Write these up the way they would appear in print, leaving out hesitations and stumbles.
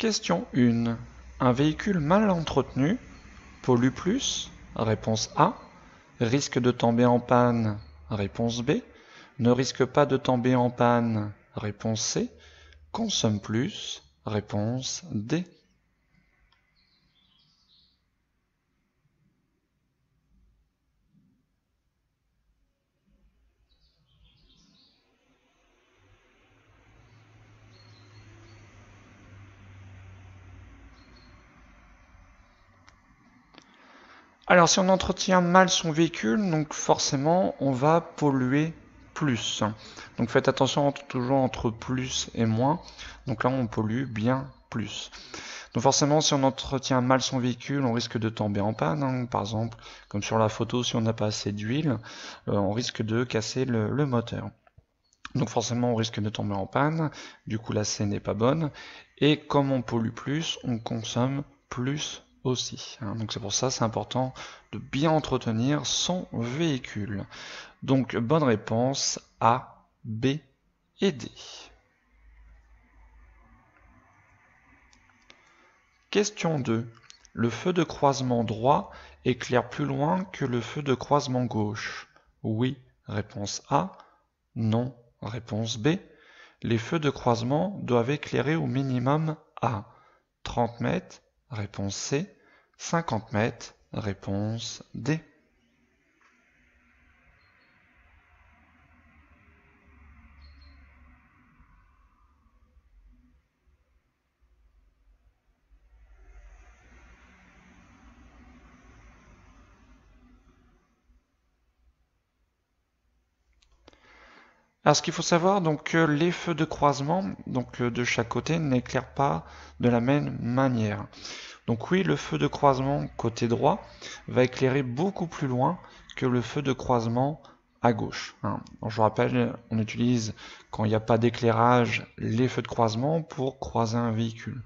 Question 1. Un véhicule mal entretenu pollue plus? Réponse A. Risque de tomber en panne? Réponse B. Ne risque pas de tomber en panne? Réponse C. Consomme plus? Réponse D. Alors si on entretient mal son véhicule, donc forcément on va polluer plus. Donc faites attention toujours entre plus et moins. Donc là on pollue bien plus. Donc forcément si on entretient mal son véhicule, on risque de tomber en panne. Par exemple, comme sur la photo, si on n'a pas assez d'huile, on risque de casser le moteur. Donc forcément on risque de tomber en panne, du coup la C n'est pas bonne. Et comme on pollue plus, on consomme plus aussi. Donc c'est pour ça c'est important de bien entretenir son véhicule. Donc bonne réponse A, B et D. Question 2. Le feu de croisement droit éclaire plus loin que le feu de croisement gauche? Oui, réponse A. Non, réponse B. Les feux de croisement doivent éclairer au minimum A. 30 mètres, réponse C. 50 mètres, réponse D. Alors ce qu'il faut savoir, donc les feux de croisement de chaque côté n'éclairent pas de la même manière. Donc oui, le feu de croisement côté droit va éclairer beaucoup plus loin que le feu de croisement à gauche. Je vous rappelle, on utilise, quand il n'y a pas d'éclairage, les feux de croisement pour croiser un véhicule.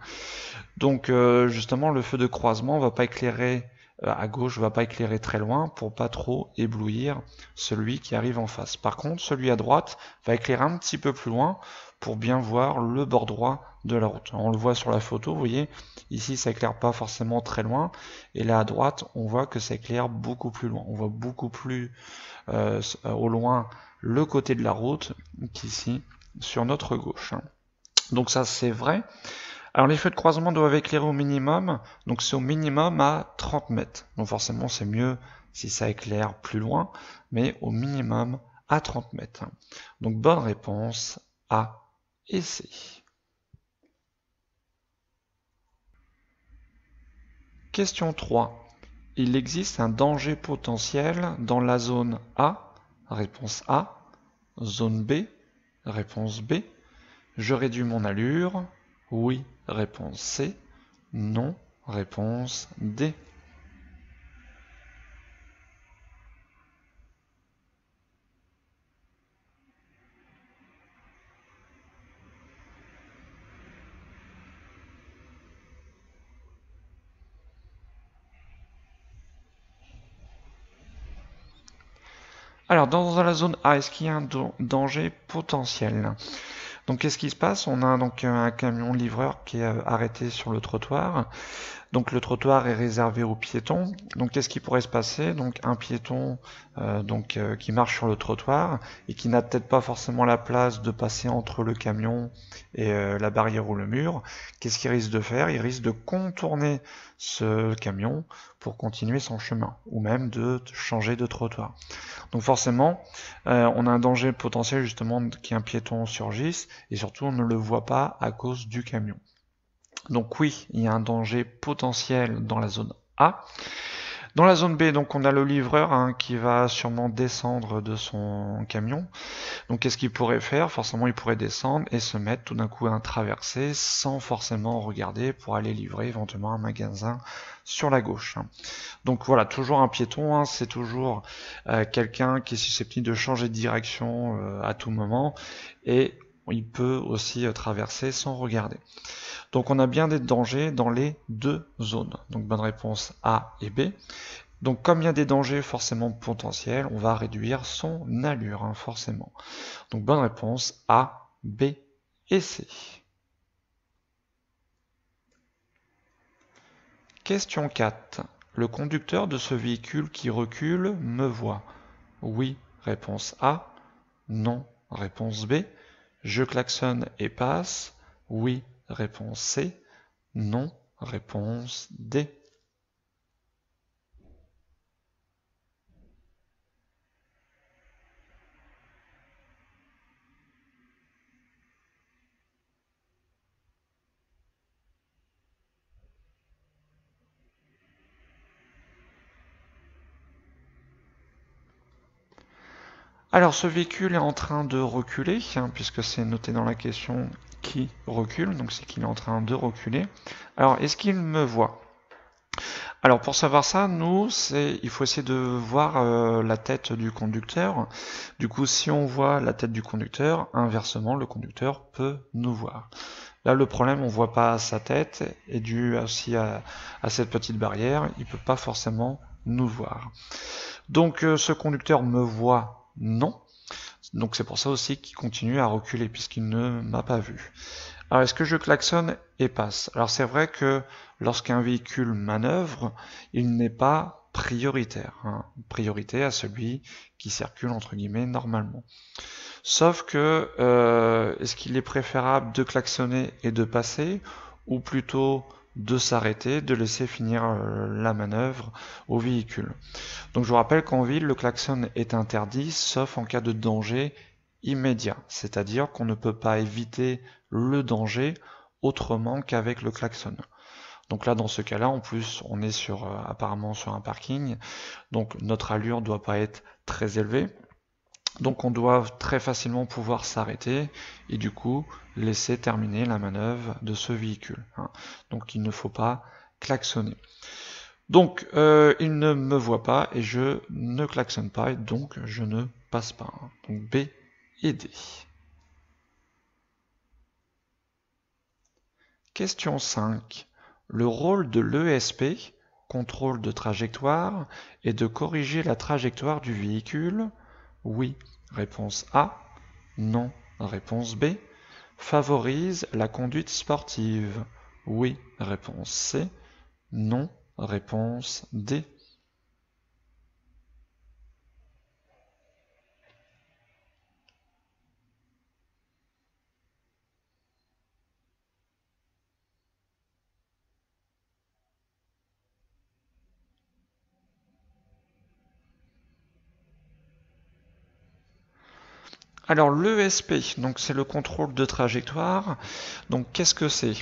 Donc justement, le feu de croisement va pas éclairer à gauche, va pas éclairer très loin pour pas trop éblouir celui qui arrive en face. Par contre, celui à droite va éclairer un petit peu plus loin pour bien voir le bord droit de la route. On le voit sur la photo, vous voyez, ici ça éclaire pas forcément très loin, et là à droite, on voit que ça éclaire beaucoup plus loin. On voit beaucoup plus au loin le côté de la route qu'ici sur notre gauche. Donc ça c'est vrai. Alors les feux de croisement doivent éclairer au minimum, donc c'est au minimum à 30 mètres. Donc forcément c'est mieux si ça éclaire plus loin, mais au minimum à 30 mètres. Donc bonne réponse A et C. Question 3. Il existe un danger potentiel dans la zone A? Réponse A. Zone B? Réponse B. Je réduis mon allure? Oui, réponse C. Non, réponse D. Alors, dans la zone A, est-ce qu'il y a un danger potentiel? Donc, qu'est-ce qui se passe? On a donc un camion livreur qui est arrêté sur le trottoir. Donc, le trottoir est réservé aux piétons. Donc, qu'est-ce qui pourrait se passer? Donc, un piéton qui marche sur le trottoir et qui n'a peut-être pas forcément la place de passer entre le camion et la barrière ou le mur. Qu'est-ce qu'il risque de faire? Il risque de contourner ce camion pour continuer son chemin ou même de changer de trottoir. Donc forcément, on a un danger potentiel justement qu'un piéton surgisse et surtout on ne le voit pas à cause du camion. Donc oui, il y a un danger potentiel dans la zone A. Dans la zone B, donc on a le livreur qui va sûrement descendre de son camion. Donc qu'est-ce qu'il pourrait faire? Forcément, il pourrait descendre et se mettre tout d'un coup à un traversé sans forcément regarder pour aller livrer éventuellement un magasin sur la gauche. Donc voilà, toujours un piéton, c'est toujours quelqu'un qui est susceptible de changer de direction à tout moment et il peut aussi traverser sans regarder. Donc on a bien des dangers dans les deux zones. Donc bonne réponse A et B. Donc comme il y a des dangers forcément potentiels, on va réduire son allure forcément. Donc bonne réponse A, B et C. Question 4. Le conducteur de ce véhicule qui recule me voit. Oui, réponse A. Non, réponse B. Je klaxonne et passe. Oui, réponse C. Non, réponse D. Alors ce véhicule est en train de reculer, puisque c'est noté dans la question qui recule, donc c'est qu'il est en train de reculer. Alors est-ce qu'il me voit? Alors pour savoir ça, il faut essayer de voir la tête du conducteur. Du coup, si on voit la tête du conducteur, inversement, le conducteur peut nous voir. Là, le problème, on voit pas sa tête, et dû aussi à cette petite barrière, il peut pas forcément nous voir. Donc ce conducteur me voit? Non. Donc c'est pour ça aussi qu'il continue à reculer, puisqu'il ne m'a pas vu. Alors est-ce que je klaxonne et passe? Alors c'est vrai que lorsqu'un véhicule manœuvre, il n'est pas prioritaire. Priorité à celui qui circule entre guillemets normalement. Sauf que est-ce qu'il est préférable de klaxonner et de passer, ou plutôt de s'arrêter, de laisser finir la manœuvre au véhicule? Donc je vous rappelle qu'en ville, le klaxon est interdit, sauf en cas de danger immédiat, c'est-à-dire qu'on ne peut pas éviter le danger autrement qu'avec le klaxon. Donc là, dans ce cas-là, en plus, on est apparemment sur un parking, donc notre allure ne doit pas être très élevée. Donc on doit très facilement pouvoir s'arrêter et du coup laisser terminer la manœuvre de ce véhicule. Donc il ne faut pas klaxonner. Donc il ne me voit pas et je ne klaxonne pas et donc je ne passe pas. Donc B et D. Question 5. Le rôle de l'ESP, contrôle de trajectoire, est de corriger la trajectoire du véhicule. Oui, réponse A. Non, réponse B. Favorise la conduite sportive. Oui, réponse C. Non, réponse D. Alors l'ESP, donc c'est le contrôle de trajectoire. Donc qu'est-ce que c'est?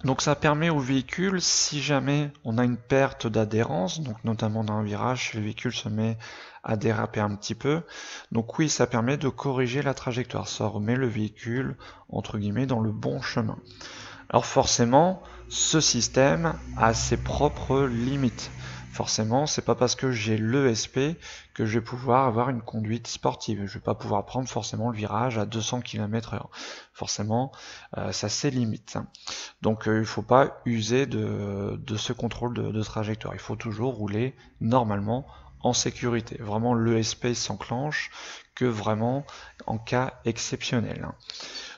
Donc ça permet au véhicule, si jamais on a une perte d'adhérence, donc notamment dans un virage, si le véhicule se met à déraper un petit peu, donc oui, ça permet de corriger la trajectoire, ça remet le véhicule, entre guillemets, dans le bon chemin. Alors forcément, ce système a ses propres limites. Forcément, c'est pas parce que j'ai l'ESP que je vais pouvoir avoir une conduite sportive. Je vais pas pouvoir prendre forcément le virage à 200 km/h. Forcément, ça a ses limites. Donc il ne faut pas user de ce contrôle de trajectoire. Il faut toujours rouler normalement en sécurité. Vraiment, l'ESP s'enclenche que vraiment en cas exceptionnel.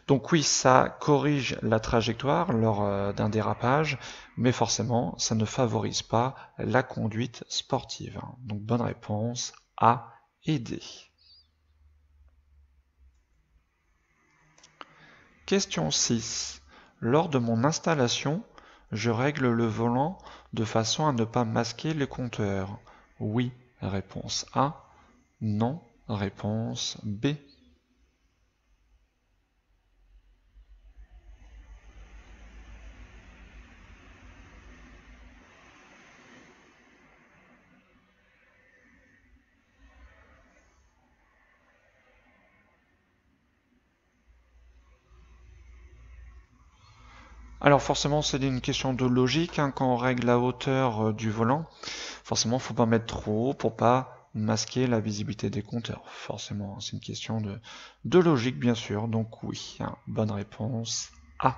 Donc oui, ça corrige la trajectoire lors d'un dérapage, mais forcément, ça ne favorise pas la conduite sportive. Donc bonne réponse, A et D. Question 6. Lors de mon installation, je règle le volant de façon à ne pas masquer les compteurs. Oui, réponse A. Non, réponse B. Alors forcément c'est une question de logique, quand on règle la hauteur du volant, forcément il ne faut pas mettre trop haut pour pas masquer la visibilité des compteurs. Forcément, c'est une question de logique bien sûr, donc oui, bonne réponse A.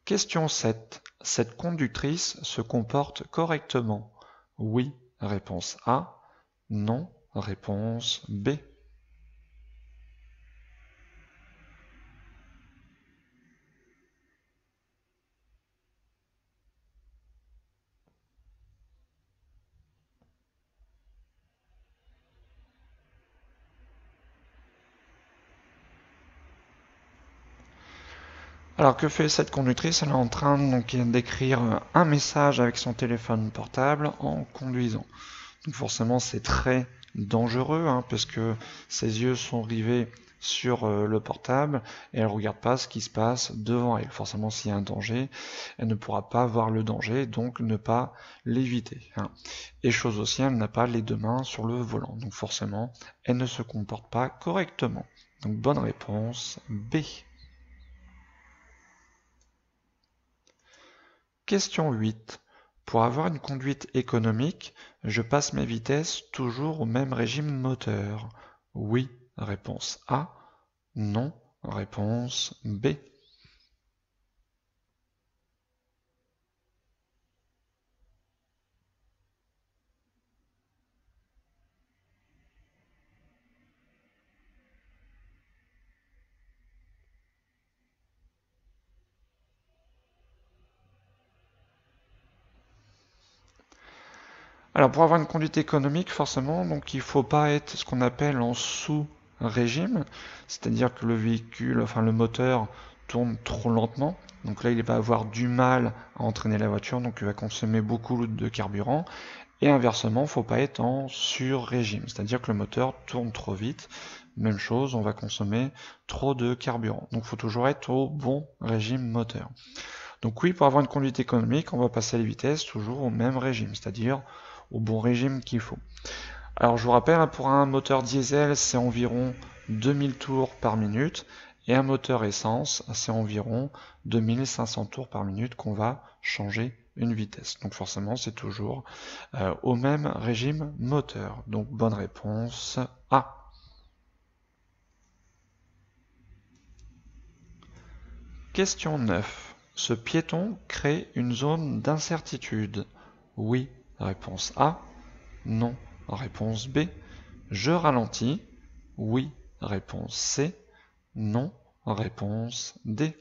Question 7. Cette conductrice se comporte correctement. Oui, réponse A. Non, réponse B. Alors que fait cette conductrice? Elle est en train donc d'écrire un message avec son téléphone portable en conduisant. Donc forcément c'est très dangereux hein, parce que ses yeux sont rivés sur le portable et elle ne regarde pas ce qui se passe devant elle. Forcément s'il y a un danger, elle ne pourra pas voir le danger, donc ne pas l'éviter. Hein. Et chose aussi, elle n'a pas les deux mains sur le volant. Donc forcément, elle ne se comporte pas correctement. Donc bonne réponse B. Question 8. Pour avoir une conduite économique, je passe mes vitesses toujours au même régime moteur. Oui, réponse A. Non, réponse B. Alors pour avoir une conduite économique, forcément, donc il ne faut pas être ce qu'on appelle en sous-régime, c'est-à-dire que le véhicule, enfin le moteur tourne trop lentement. Donc là, il va avoir du mal à entraîner la voiture, donc il va consommer beaucoup de carburant. Et inversement, il ne faut pas être en sur-régime, c'est-à-dire que le moteur tourne trop vite. Même chose, on va consommer trop de carburant. Donc il faut toujours être au bon régime moteur. Donc oui, pour avoir une conduite économique, on va passer les vitesses toujours au même régime, c'est-à-dire au bon régime qu'il faut. Alors je vous rappelle, pour un moteur diesel, c'est environ 2000 tours par minute, et un moteur essence, c'est environ 2500 tours par minute qu'on va changer une vitesse. Donc forcément, c'est toujours au même régime moteur. Donc bonne réponse A. Question 9. Ce piéton crée une zone d'incertitude. Oui, réponse A. Non, réponse B. Je ralentis. Oui, réponse C. Non, réponse D.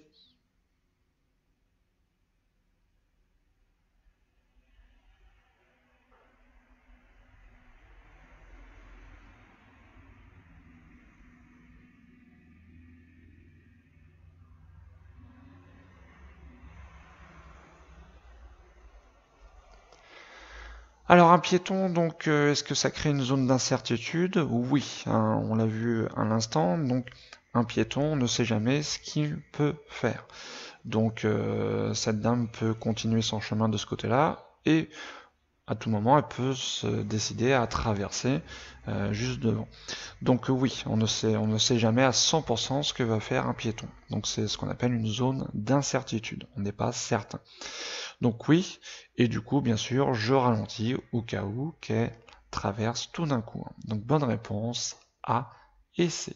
Alors un piéton, donc est-ce que ça crée une zone d'incertitude? Oui, hein, on l'a vu à l'instant, donc un piéton ne sait jamais ce qu'il peut faire. Donc cette dame peut continuer son chemin de ce côté-là, et à tout moment elle peut se décider à traverser juste devant. Donc oui, on ne sait jamais à 100% ce que va faire un piéton. Donc c'est ce qu'on appelle une zone d'incertitude, on n'est pas certain. Donc oui, et du coup, bien sûr, je ralentis au cas où qu'elle traverse tout d'un coup. Donc bonne réponse A et C.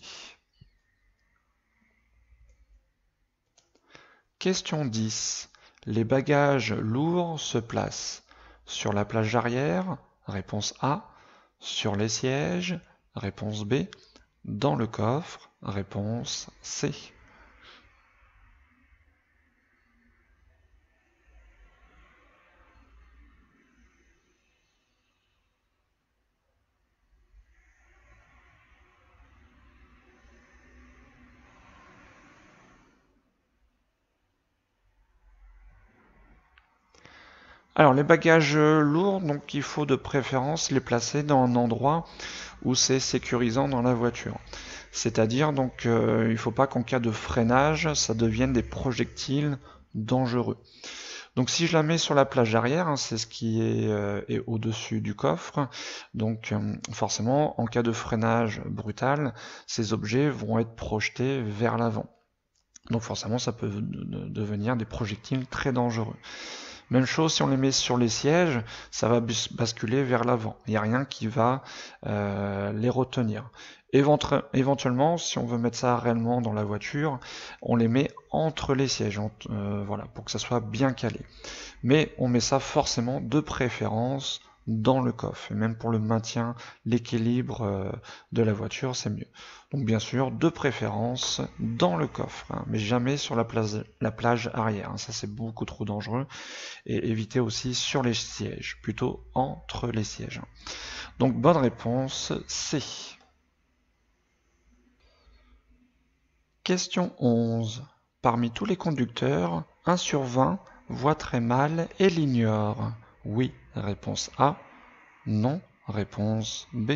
Question 10. Les bagages lourds se placent sur la plage arrière, réponse A, sur les sièges, réponse B, dans le coffre, réponse C. Alors les bagages lourds, donc il faut de préférence les placer dans un endroit où c'est sécurisant dans la voiture. C'est-à-dire donc il ne faut pas qu'en cas de freinage, ça devienne des projectiles dangereux. Donc si je la mets sur la plage arrière, hein, c'est ce qui est au-dessus du coffre, donc forcément en cas de freinage brutal, ces objets vont être projetés vers l'avant. Donc forcément ça peut devenir des projectiles très dangereux. Même chose si on les met sur les sièges, ça va basculer vers l'avant. Il n'y a rien qui va les retenir. Éventuellement, si on veut mettre ça réellement dans la voiture, on les met entre les sièges, voilà, pour que ça soit bien calé. Mais on met ça forcément de préférence dans le coffre. Et même pour le maintien, l'équilibre de la voiture, c'est mieux. Donc bien sûr, de préférence dans le coffre, hein, mais jamais sur la plage arrière. Hein, ça c'est beaucoup trop dangereux. Et éviter aussi sur les sièges, plutôt entre les sièges. Donc bonne réponse C. Question 11. Parmi tous les conducteurs, 1 sur 20 voit très mal et l'ignore. Oui, réponse A. Non, réponse B.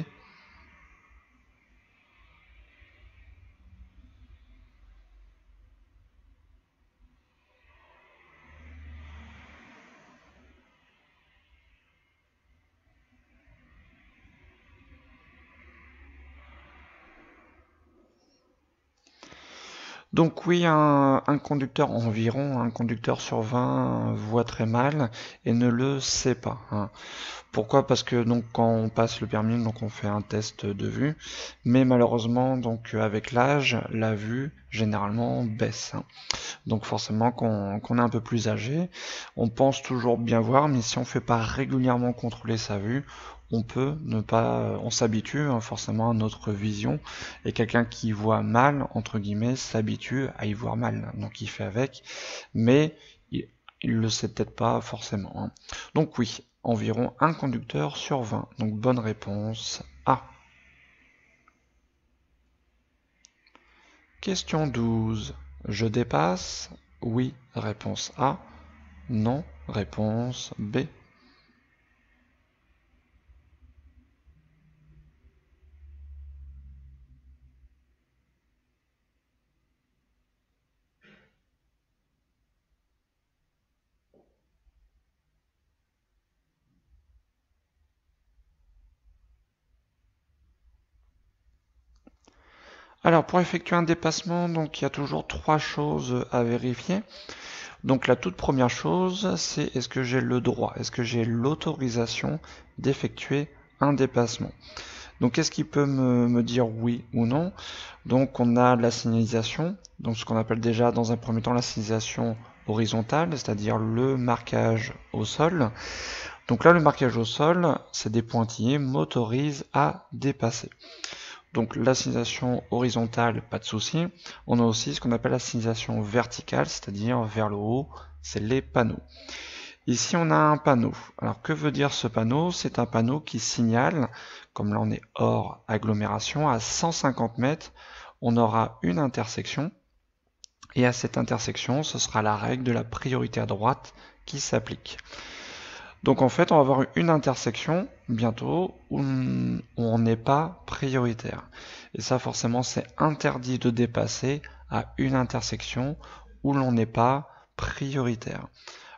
Donc oui, un conducteur environ, un conducteur sur 20 voit très mal et ne le sait pas, hein. Pourquoi? Parce que donc quand on passe le permis, donc on fait un test de vue, mais malheureusement donc avec l'âge, la vue généralement baisse, hein. Donc forcément qu'on est un peu plus âgé, on pense toujours bien voir, mais si on ne fait pas régulièrement contrôler sa vue, on peut ne pas, on s'habitue, hein, forcément à notre vision, et quelqu'un qui voit mal, entre guillemets, s'habitue à y voir mal, donc il fait avec, mais il le sait peut-être pas forcément, hein. Donc oui, environ un conducteur sur 20, donc bonne réponse A. Question 12. Je dépasse? Oui, réponse A. Non, réponse B. Alors pour effectuer un dépassement, donc il y a toujours 3 choses à vérifier. Donc la toute première chose, c'est est-ce que j'ai le droit, est-ce que j'ai l'autorisation d'effectuer un dépassement. Donc qu'est-ce qui peut me dire oui ou non? Donc on a la signalisation, donc ce qu'on appelle déjà dans un premier temps la signalisation horizontale, c'est-à-dire le marquage au sol. Donc là le marquage au sol, c'est des pointillés, m'autorise à dépasser. Donc la signalisation horizontale, pas de souci. On a aussi ce qu'on appelle la signalisation verticale, c'est-à-dire vers le haut, c'est les panneaux. Ici, on a un panneau. Alors, que veut dire ce panneau? C'est un panneau qui signale, comme là on est hors agglomération, à 150 mètres, on aura une intersection. Et à cette intersection, ce sera la règle de la priorité à droite qui s'applique. Donc en fait, on va avoir une intersection bientôt où on n'est pas prioritaire. Et ça, forcément, c'est interdit de dépasser à une intersection où l'on n'est pas prioritaire.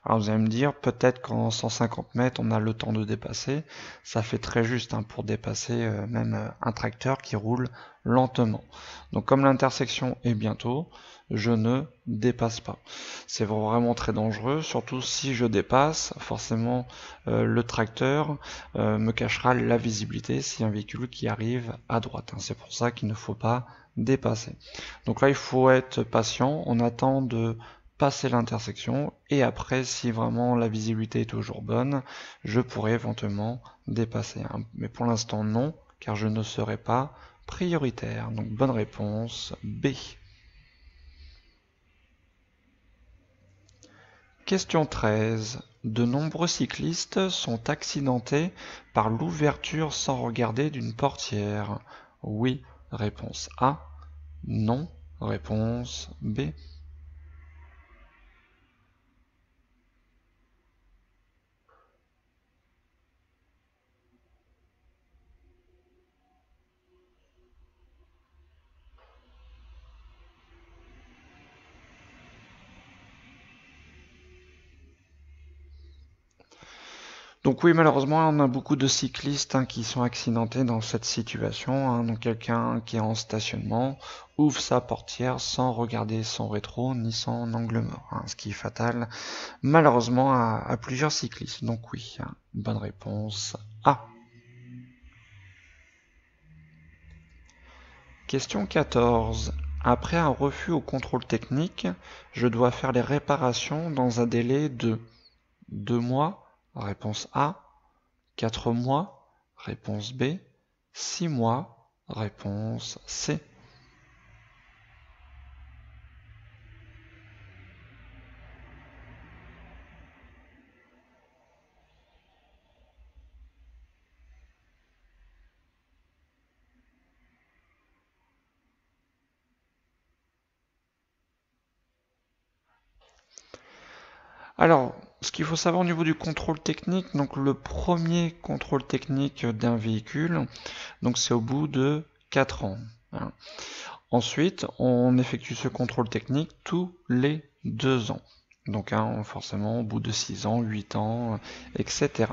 Alors vous allez me dire, peut-être qu'en 150 mètres, on a le temps de dépasser. Ça fait très juste, hein, pour dépasser même un tracteur qui roule lentement. Donc comme l'intersection est bientôt, je ne dépasse pas. C'est vraiment très dangereux, surtout si je dépasse, forcément le tracteur me cachera la visibilité s'il y a un véhicule qui arrive à droite, hein. C'est pour ça qu'il ne faut pas dépasser. Donc là, il faut être patient, on attend de passer l'intersection et après, si vraiment la visibilité est toujours bonne, je pourrais éventuellement dépasser, hein. Mais pour l'instant non, car je ne serai pas prioritaire. Donc bonne réponse B. Question 13. De nombreux cyclistes sont accidentés par l'ouverture sans regarder d'une portière. Oui, réponse A. Non, réponse B. Donc oui, malheureusement, on a beaucoup de cyclistes, hein, qui sont accidentés dans cette situation, hein. Donc quelqu'un qui est en stationnement ouvre sa portière sans regarder son rétro ni son angle mort, hein, ce qui est fatal malheureusement à plusieurs cyclistes. Donc oui, hein, bonne réponse A. Question 14. Après un refus au contrôle technique, je dois faire les réparations dans un délai de 2 mois, réponse A, 4 mois, réponse B, 6 mois, réponse C. Alors, ce qu'il faut savoir au niveau du contrôle technique, donc le premier contrôle technique d'un véhicule, donc c'est au bout de 4 ans. Hein. Ensuite, on effectue ce contrôle technique tous les 2 ans. Donc hein, forcément au bout de 6 ans, 8 ans, etc.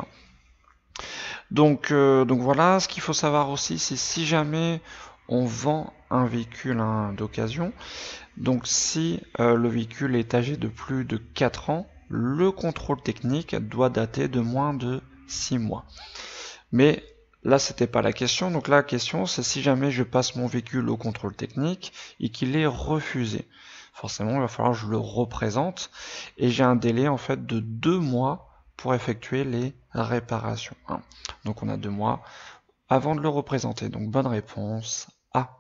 Donc voilà, ce qu'il faut savoir aussi, c'est si jamais on vend un véhicule hein, d'occasion, donc si le véhicule est âgé de plus de 4 ans, le contrôle technique doit dater de moins de 6 mois. Mais là, c'était pas la question. Donc la question, c'est si jamais je passe mon véhicule au contrôle technique et qu'il est refusé. Forcément, il va falloir que je le représente et j'ai un délai en fait de 2 mois pour effectuer les réparations. Donc on a 2 mois avant de le représenter. Donc bonne réponse A.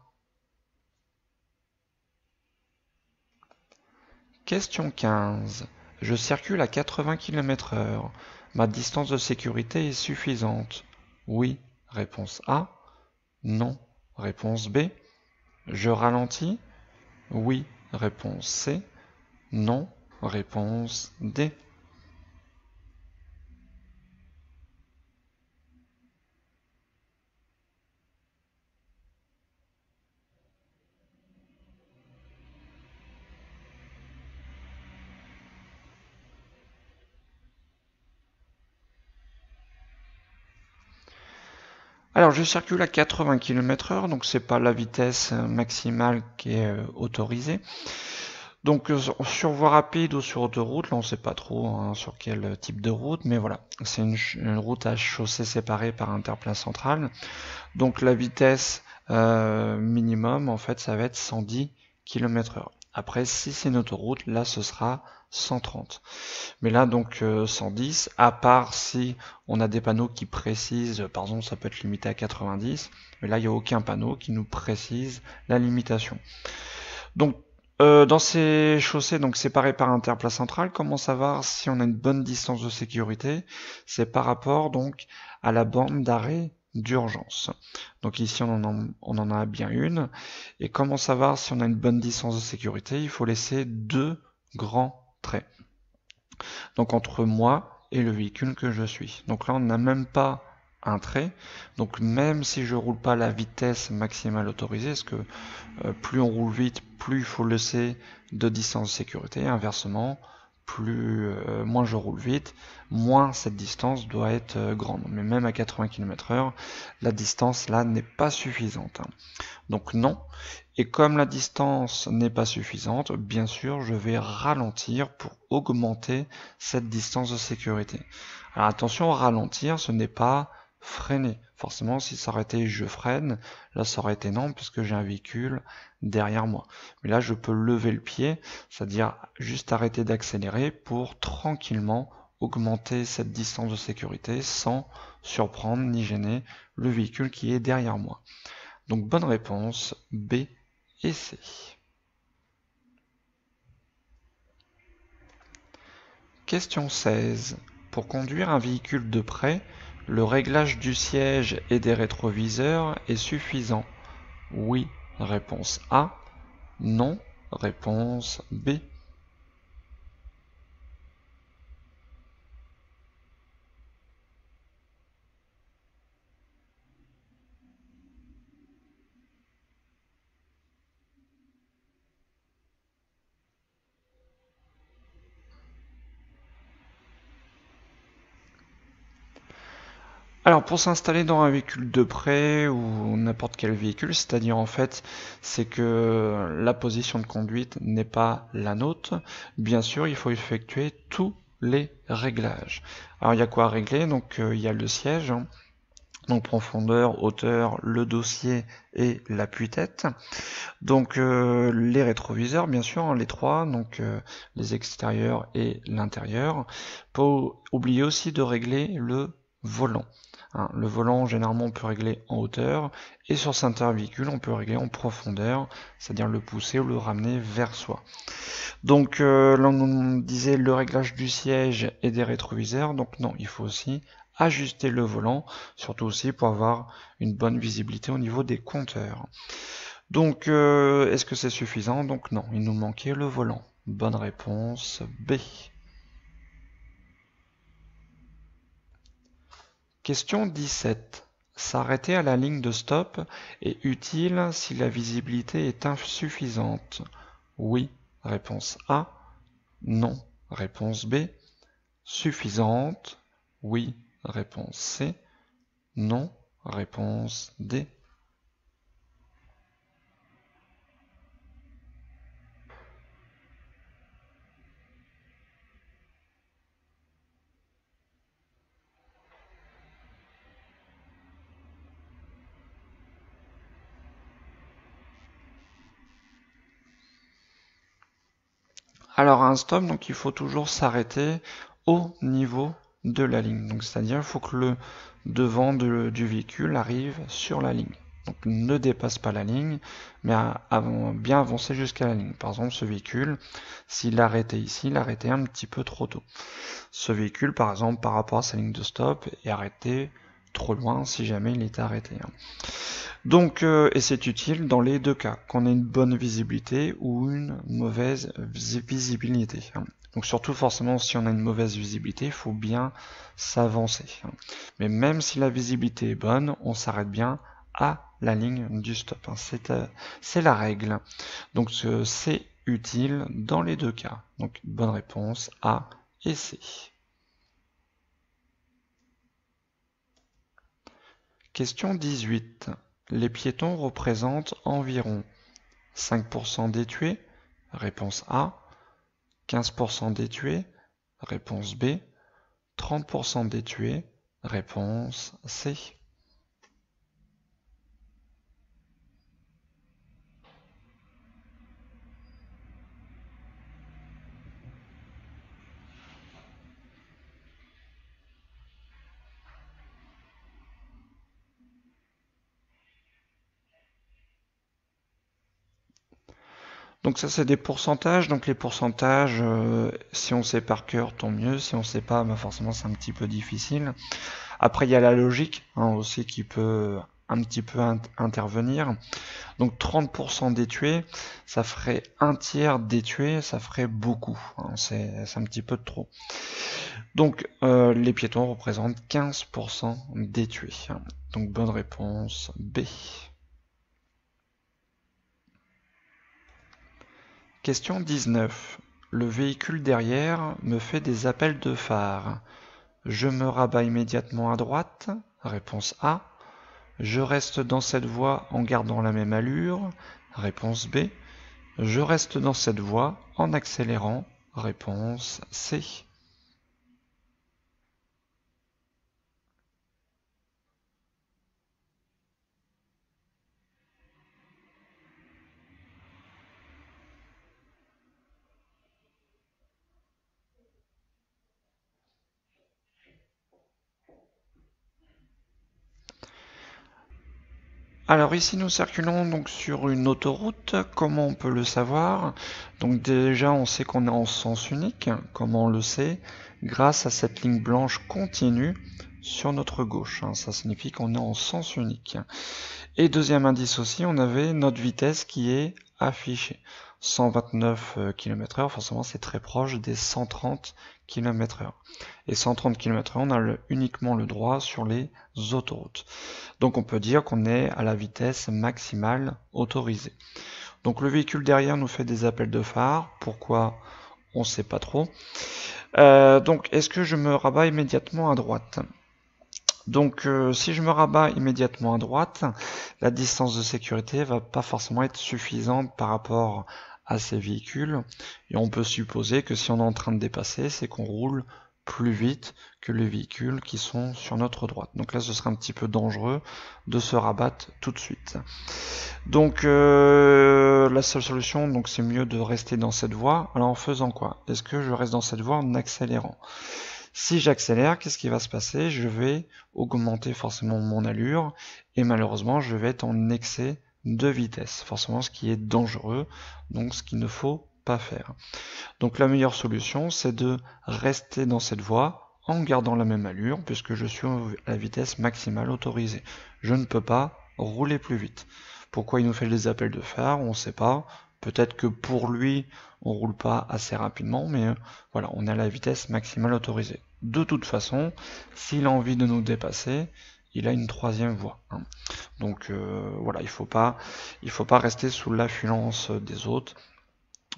Question 15. Je circule à 80 km/h. Ma distance de sécurité est suffisante. Oui, réponse A. Non, réponse B. Je ralentis. Oui, réponse C. Non, réponse D. Alors je circule à 80 km/h, donc c'est pas la vitesse maximale qui est autorisée. Donc sur voie rapide ou sur autoroute, là on sait pas trop hein, sur quel type de route, mais voilà, c'est une route à chaussée séparée par un terre-plein central. Donc la vitesse minimum en fait ça va être 110 km/h. Après si c'est une autoroute, là ce sera 130. Mais là donc 110, à part si on a des panneaux qui précisent, par exemple ça peut être limité à 90, mais là il n'y a aucun panneau qui nous précise la limitation. Donc dans ces chaussées donc séparées par un terre-plein central, comment savoir si on a une bonne distance de sécurité? C'est par rapport donc à la borne d'arrêt d'urgence. Donc ici on en a bien une. Et comment savoir si on a une bonne distance de sécurité? Il faut laisser 2 grands traits. Donc entre moi et le véhicule que je suis. Donc là on n'a même pas un trait. Donc même si je roule pas à la vitesse maximale autorisée, parce que plus on roule vite, plus il faut laisser de distance de sécurité. Inversement, moins je roule vite, moins cette distance doit être grande. Mais même à 80 km/h, la distance là n'est pas suffisante. Donc non. Et comme la distance n'est pas suffisante, bien sûr, je vais ralentir pour augmenter cette distance de sécurité. Alors attention, ralentir, ce n'est pas freiner. Forcément, si ça aurait été je freine, là ça aurait été non, puisque j'ai un véhicule derrière moi. Mais là, je peux lever le pied, c'est-à-dire juste arrêter d'accélérer pour tranquillement augmenter cette distance de sécurité sans surprendre ni gêner le véhicule qui est derrière moi. Donc bonne réponse, B et C. Question 16. Pour conduire un véhicule de près, le réglage du siège et des rétroviseurs est suffisant. Oui, réponse A. Non, réponse B. Alors pour s'installer dans un véhicule de près ou n'importe quel véhicule, c'est-à-dire en fait c'est que la position de conduite n'est pas la nôtre, bien sûr il faut effectuer tous les réglages. Alors il y a quoi à régler? Donc il y a le siège, donc profondeur, hauteur, le dossier et l'appui-tête. Donc les rétroviseurs bien sûr, les trois, donc les extérieurs et l'intérieur. Pas oublier aussi de régler le volant. Le volant, généralement, on peut régler en hauteur, et sur certains véhicules, on peut régler en profondeur, c'est-à-dire le pousser ou le ramener vers soi. Donc là, on disait le réglage du siège et des rétroviseurs, donc non, il faut aussi ajuster le volant, surtout aussi pour avoir une bonne visibilité au niveau des compteurs. Donc, est-ce que c'est suffisant? Donc non, il nous manquait le volant. Bonne réponse B. Question 17. S'arrêter à la ligne de stop est utile si la visibilité est insuffisante. Oui, réponse A. Non, réponse B. Suffisante. Oui, réponse C. Non, réponse D. Alors à un stop, donc il faut toujours s'arrêter au niveau de la ligne. Donc c'est-à-dire il faut que le devant du véhicule arrive sur la ligne. Donc ne dépasse pas la ligne, mais bien avancer jusqu'à la ligne. Par exemple, ce véhicule, s'il arrêtait ici, il arrêtait un petit peu trop tôt. Ce véhicule, par exemple, par rapport à sa ligne de stop, est arrêté trop loin si jamais il était arrêté. Donc, et c'est utile dans les deux cas, qu'on ait une bonne visibilité ou une mauvaise visibilité. Donc surtout forcément si on a une mauvaise visibilité, il faut bien s'avancer. Mais même si la visibilité est bonne, on s'arrête bien à la ligne du stop. C'est la règle. Donc c'est utile dans les deux cas. Donc bonne réponse A et C. Question 18. Les piétons représentent environ 5% des tués, réponse A, 15% des tués, réponse B, 30% des tués, réponse C. Donc ça c'est des pourcentages, donc les pourcentages, si on sait par cœur, tant mieux, si on sait pas, bah forcément c'est un petit peu difficile. Après il y a la logique aussi qui peut un petit peu intervenir. Donc 30% des tués, ça ferait un tiers des tués, ça ferait beaucoup, c'est un petit peu de trop. Donc les piétons représentent 15% des tués. Donc bonne réponse B. Question 19. Le véhicule derrière me fait des appels de phare. Je me rabats immédiatement à droite. Réponse A. Je reste dans cette voie en gardant la même allure. Réponse B. Je reste dans cette voie en accélérant. Réponse C. Alors ici nous circulons donc sur une autoroute. Comment on peut le savoir? Donc déjà on sait qu'on est en sens unique. Comment on le sait? Grâce à cette ligne blanche continue sur notre gauche. Ça signifie qu'on est en sens unique. Et deuxième indice aussi, on avait notre vitesse qui est affichée. 129 km/h, forcément c'est très proche des 130 km/h. Et 130 km/h, on a uniquement le droit sur les autoroutes. Donc on peut dire qu'on est à la vitesse maximale autorisée. Donc le véhicule derrière nous fait des appels de phare. Pourquoi? On ne sait pas trop. Donc est-ce que je me rabats immédiatement à droite? Donc si je me rabats immédiatement à droite, la distance de sécurité va pas forcément être suffisante par rapport à ces véhicules. Et on peut supposer que si on est en train de dépasser, c'est qu'on roule plus vite que les véhicules qui sont sur notre droite. Donc là, ce serait un petit peu dangereux de se rabattre tout de suite. Donc la seule solution, donc c'est mieux de rester dans cette voie. Alors en faisant quoi? Est-ce que je reste dans cette voie en accélérant? Si j'accélère, qu'est-ce qui va se passer? Je vais augmenter forcément mon allure et malheureusement je vais être en excès de vitesse, forcément ce qui est dangereux, donc ce qu'il ne faut pas faire. Donc la meilleure solution c'est de rester dans cette voie en gardant la même allure puisque je suis à la vitesse maximale autorisée. Je ne peux pas rouler plus vite. Pourquoi il nous fait des appels de phare? On ne sait pas. Peut-être que pour lui, on roule pas assez rapidement, mais voilà, on est à la vitesse maximale autorisée. de toute façon, s'il a envie de nous dépasser, il a une troisième voie. Donc voilà, il faut pas rester sous l'affluence des autres.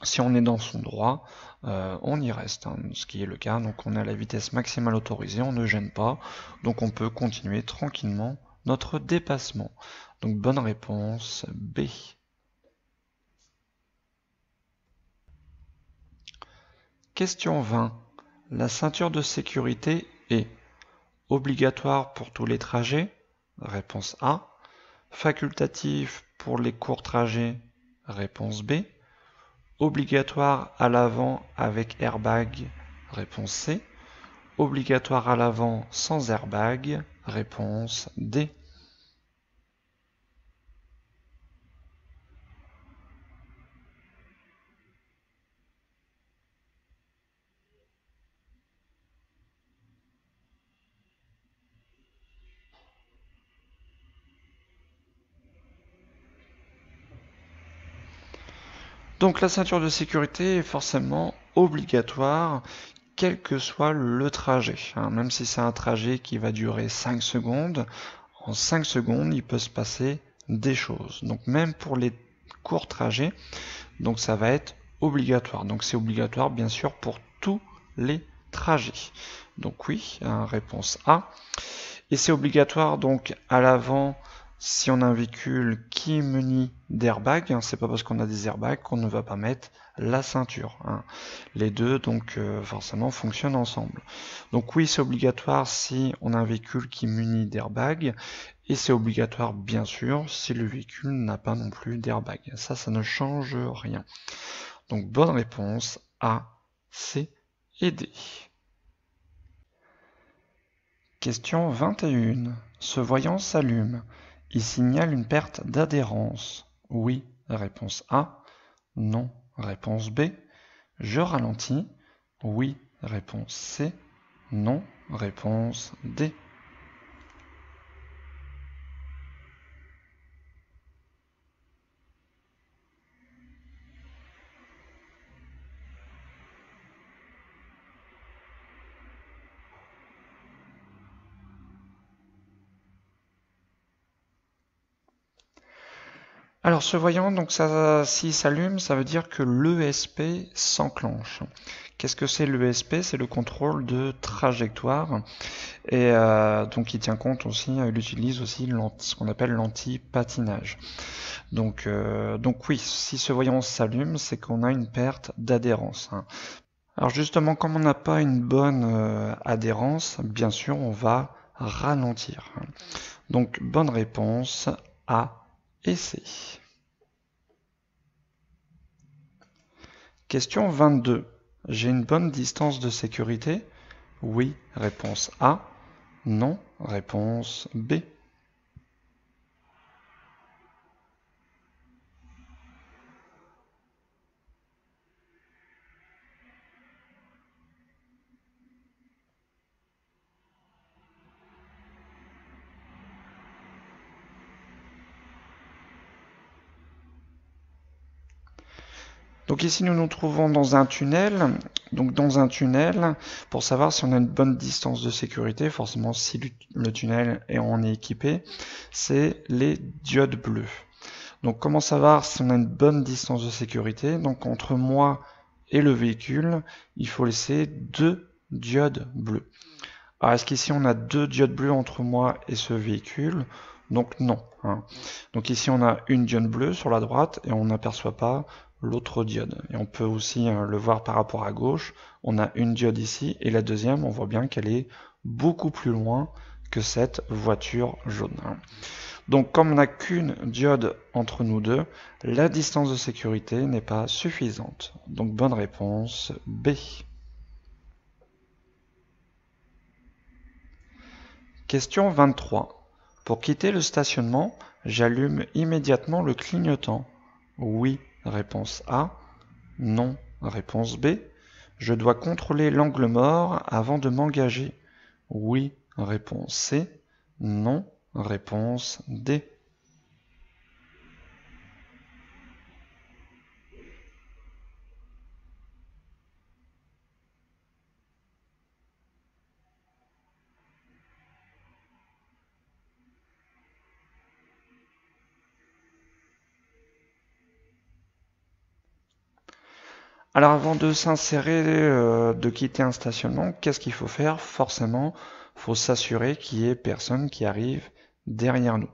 Si on est dans son droit, on y reste, ce qui est le cas. Donc on a la vitesse maximale autorisée, on ne gêne pas, donc on peut continuer tranquillement notre dépassement. Donc bonne réponse B. Question 20. La ceinture de sécurité est obligatoire pour tous les trajets? Réponse A. Facultatif pour les courts trajets? Réponse B. Obligatoire à l'avant avec airbag? Réponse C. Obligatoire à l'avant sans airbag? Réponse D. Donc la ceinture de sécurité est forcément obligatoire, quel que soit le trajet. Même si c'est un trajet qui va durer 5 secondes, en 5 secondes, il peut se passer des choses. Donc même pour les courts trajets, donc ça va être obligatoire. Donc c'est obligatoire bien sûr pour tous les trajets. Donc oui, réponse A. Et c'est obligatoire donc à l'avant si on a un véhicule qui est muni d'airbag. C'est pas parce qu'on a des airbags qu'on ne va pas mettre la ceinture. Les deux donc forcément fonctionnent ensemble. Donc oui, c'est obligatoire si on a un véhicule qui est muni d'airbag. Et c'est obligatoire bien sûr si le véhicule n'a pas non plus d'airbag. Ça ne change rien. Donc bonne réponse A, C et D. Question 21. Ce voyant s'allume. Il signale une perte d'adhérence. Oui, réponse A. Non, réponse B. Je ralentis. Oui, réponse C. Non, réponse D. Alors ce voyant, donc ça, s'il s'allume, ça veut dire que l'ESP s'enclenche. Qu'est-ce que c'est l'ESP? C'est le contrôle de trajectoire. Et donc il tient compte aussi, il utilise aussi ce qu'on appelle l'anti-patinage. Donc oui, si ce voyant s'allume, c'est qu'on a une perte d'adhérence. Alors justement, comme on n'a pas une bonne adhérence, bien sûr, on va ralentir. Donc bonne réponse A et C. Question 22. J'ai une bonne distance de sécurité? Oui, réponse A. Non, réponse B. Donc ici nous nous trouvons dans un tunnel. Donc dans un tunnel, pour savoir si on a une bonne distance de sécurité, forcément si le tunnel en est équipé, c'est les diodes bleues. Donc comment savoir si on a une bonne distance de sécurité? Donc entre moi et le véhicule, il faut laisser 2 diodes bleues. Alors est-ce qu'ici on a 2 diodes bleues entre moi et ce véhicule? Donc non. Donc ici on a une diode bleue sur la droite et on n'aperçoit pas l'autre diode. Et on peut aussi le voir par rapport à gauche. On a une diode ici et la deuxième, on voit bien qu'elle est beaucoup plus loin que cette voiture jaune. Donc comme on n'a qu'une diode entre nous deux, la distance de sécurité n'est pas suffisante. Donc bonne réponse B. Question 23. Pour quitter le stationnement, j'allume immédiatement le clignotant. Oui, réponse A. Non, réponse B. Je dois contrôler l'angle mort avant de m'engager. Oui, réponse C. Non, réponse D. Alors avant de s'insérer, de quitter un stationnement, qu'est-ce qu'il faut faire? Forcément, il faut s'assurer qu'il y ait personne qui arrive derrière nous.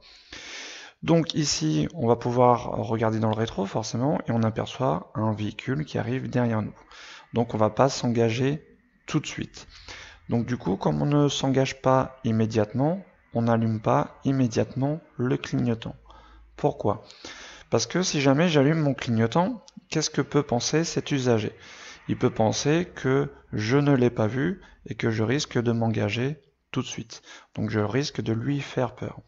Donc ici, on va pouvoir regarder dans le rétro forcément et on aperçoit un véhicule qui arrive derrière nous. Donc on va pas s'engager tout de suite. Donc du coup, comme on ne s'engage pas immédiatement, on n'allume pas immédiatement le clignotant. Pourquoi? Parce que si jamais j'allume mon clignotant, qu'est-ce que peut penser cet usager? Il peut penser que je ne l'ai pas vu et que je risque de m'engager tout de suite. Donc je risque de lui faire peur.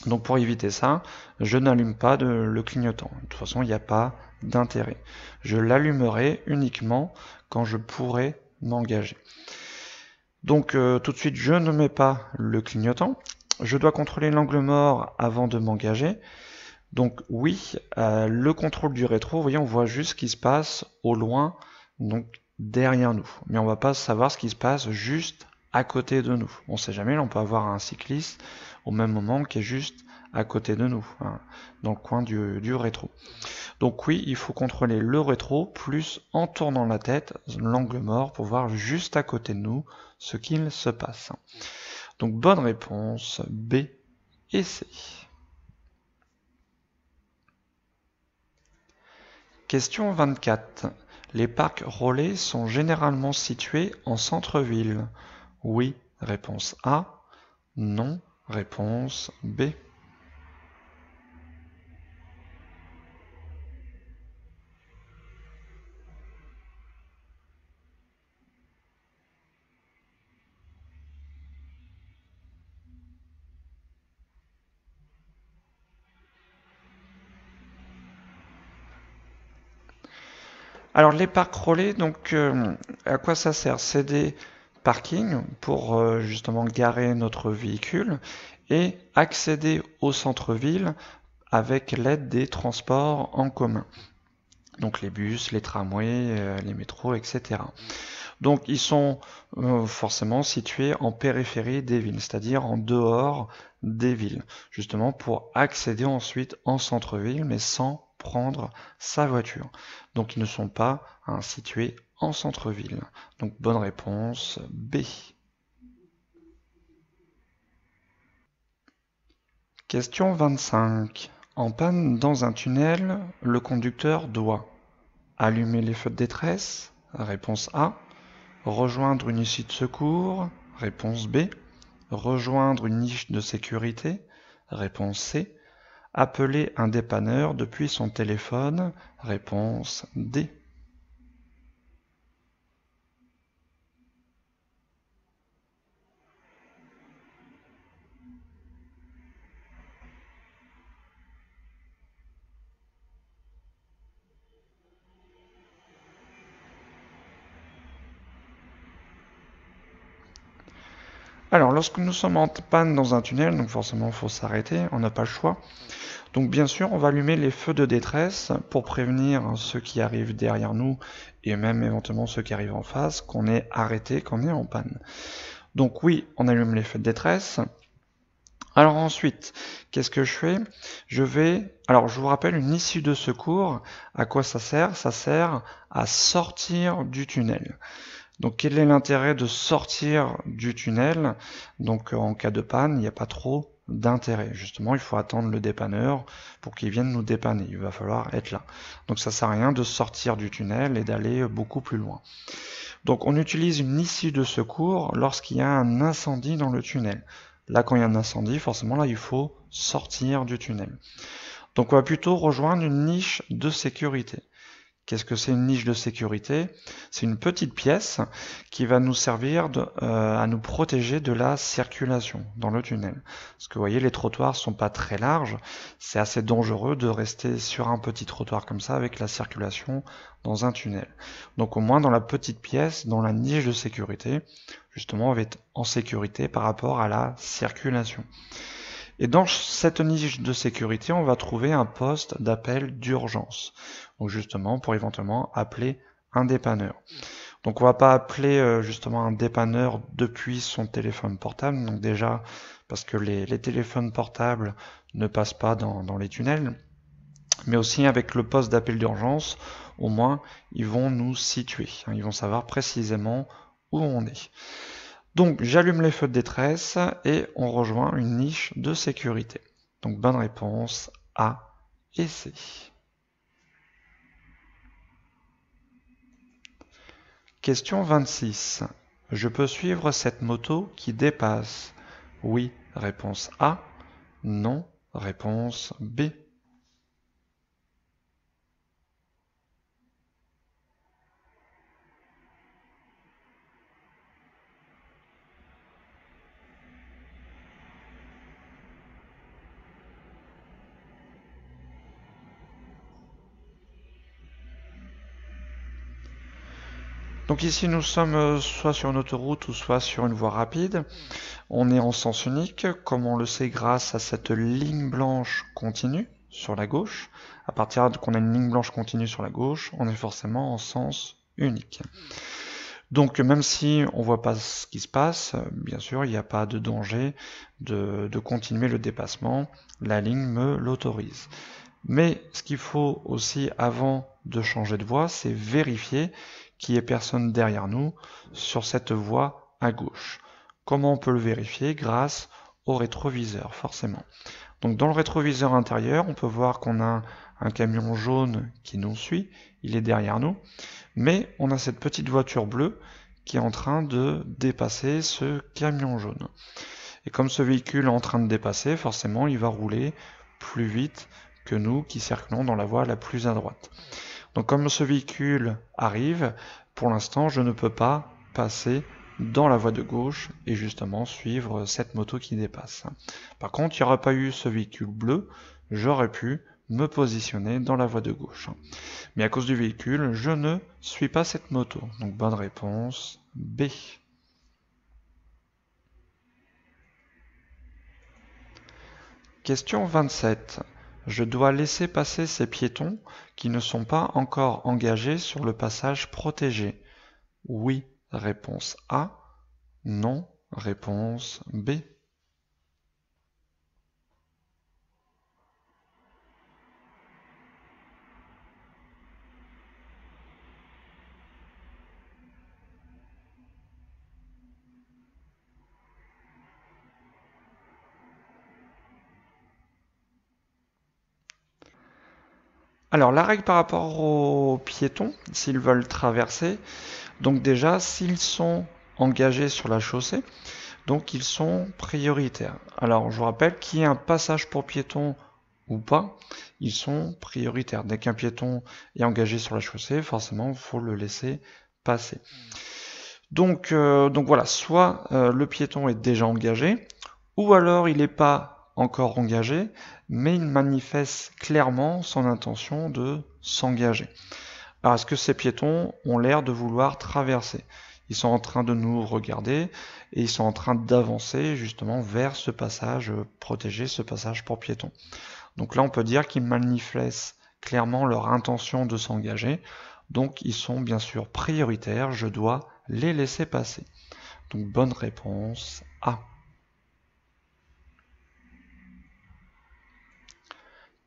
Donc pour éviter ça, je n'allume pas le clignotant. De toute façon, il n'y a pas d'intérêt. Je l'allumerai uniquement quand je pourrai m'engager. Donc tout de suite, je ne mets pas le clignotant. Je dois contrôler l'angle mort avant de m'engager. Donc oui, le contrôle du rétro, vous voyez, on voit juste ce qui se passe au loin, donc derrière nous. Mais on va pas savoir ce qui se passe juste à côté de nous. On sait jamais, là on peut avoir un cycliste au même moment qui est juste à côté de nous, hein, dans le coin du rétro. Donc oui, il faut contrôler le rétro, plus en tournant la tête, l'angle mort, pour voir juste à côté de nous ce qu'il se passe. Donc bonne réponse, B et C. Question 24. Les parcs relais sont généralement situés en centre-ville. Oui, réponse A. Non, réponse B. Alors les parcs relais, donc à quoi ça sert? C'est des parkings pour justement garer notre véhicule et accéder au centre-ville avec l'aide des transports en commun. Donc les bus, les tramways, les métros, etc. Donc ils sont forcément situés en périphérie des villes, c'est-à-dire en dehors des villes, justement pour accéder ensuite en centre-ville, mais sans prendre sa voiture. Donc ils ne sont pas situés en centre-ville. Donc bonne réponse B. Question 25. En panne dans un tunnel, le conducteur doit allumer les feux de détresse, réponse A. Rejoindre une issue de secours, réponse B. Rejoindre une niche de sécurité, réponse C. Appeler un dépanneur depuis son téléphone, réponse D. Alors, lorsque nous sommes en panne dans un tunnel, donc forcément il faut s'arrêter, on n'a pas le choix. Donc bien sûr, on va allumer les feux de détresse pour prévenir ceux qui arrivent derrière nous et même éventuellement ceux qui arrivent en face qu'on est arrêté, qu'on est en panne. Donc oui, on allume les feux de détresse. Alors ensuite, qu'est-ce que je fais? Alors je vous rappelle, une issue de secours, à quoi ça sert? Ça sert à sortir du tunnel. Donc quel est l'intérêt de sortir du tunnel? Donc en cas de panne, il n'y a pas trop d'intérêt. Justement, il faut attendre le dépanneur pour qu'il vienne nous dépanner. Il va falloir être là. Donc ça sert à rien de sortir du tunnel et d'aller beaucoup plus loin. Donc on utilise une issue de secours lorsqu'il y a un incendie dans le tunnel. Là, quand il y a un incendie, forcément, là, il faut sortir du tunnel. Donc on va plutôt rejoindre une niche de sécurité. Qu'est-ce que c'est une niche de sécurité? C'est une petite pièce qui va nous servir à nous protéger de la circulation dans le tunnel. Parce que vous voyez, les trottoirs sont pas très larges. C'est assez dangereux de rester sur un petit trottoir comme ça avec la circulation dans un tunnel. Donc au moins dans la petite pièce, dans la niche de sécurité, justement on va être en sécurité par rapport à la circulation. Et dans cette niche de sécurité, on va trouver un poste d'appel d'urgence. Donc justement, pour éventuellement appeler un dépanneur. Donc on va pas appeler justement un dépanneur depuis son téléphone portable. Donc déjà, parce que les téléphones portables ne passent pas dans les tunnels. mais aussi avec le poste d'appel d'urgence, au moins ils vont nous situer, ils vont savoir précisément où on est. Donc j'allume les feux de détresse et on rejoint une niche de sécurité. Donc bonne réponse A et C. Question 26. Je peux suivre cette moto qui dépasse? Oui, réponse A. Non, réponse B. Donc ici nous sommes soit sur une autoroute ou soit sur une voie rapide. On est en sens unique, comme on le sait grâce à cette ligne blanche continue sur la gauche. À partir qu'on a une ligne blanche continue sur la gauche, on est forcément en sens unique. Donc même si on ne voit pas ce qui se passe, bien sûr il n'y a pas de danger de continuer le dépassement, la ligne me l'autorise. Mais ce qu'il faut aussi avant de changer de voie, c'est vérifier qu'il n'y ait personne derrière nous sur cette voie à gauche. Comment on peut le vérifier? Grâce au rétroviseur, forcément. Donc dans le rétroviseur intérieur, on peut voir qu'on a un camion jaune qui nous suit, il est derrière nous, mais on a cette petite voiture bleue qui est en train de dépasser ce camion jaune. Et comme ce véhicule est en train de dépasser, forcément il va rouler plus vite que nous qui circulons dans la voie la plus à droite. Donc comme ce véhicule arrive, pour l'instant je ne peux pas passer dans la voie de gauche et justement suivre cette moto qui dépasse. Par contre, il n'y aurait pas eu ce véhicule bleu, j'aurais pu me positionner dans la voie de gauche. Mais à cause du véhicule, je ne suis pas cette moto. Donc bonne réponse B. Question 27. Je dois laisser passer ces piétons qui ne sont pas encore engagés sur le passage protégé. Oui, réponse A. Non, réponse B. Alors la règle par rapport aux piétons, s'ils veulent traverser, donc déjà s'ils sont engagés sur la chaussée, donc ils sont prioritaires. Alors je vous rappelle qu'il y ait un passage pour piétons ou pas, ils sont prioritaires. Dès qu'un piéton est engagé sur la chaussée, forcément il faut le laisser passer. Donc voilà, soit le piéton est déjà engagé, ou alors il n'est pas encore engagé, mais il manifeste clairement son intention de s'engager. Alors est-ce que ces piétons ont l'air de vouloir traverser? Ils sont en train de nous regarder et ils sont en train d'avancer justement vers ce passage protégé, ce passage pour piétons. Donc là on peut dire qu'ils manifestent clairement leur intention de s'engager, donc ils sont bien sûr prioritaires, je dois les laisser passer. Donc bonne réponse A.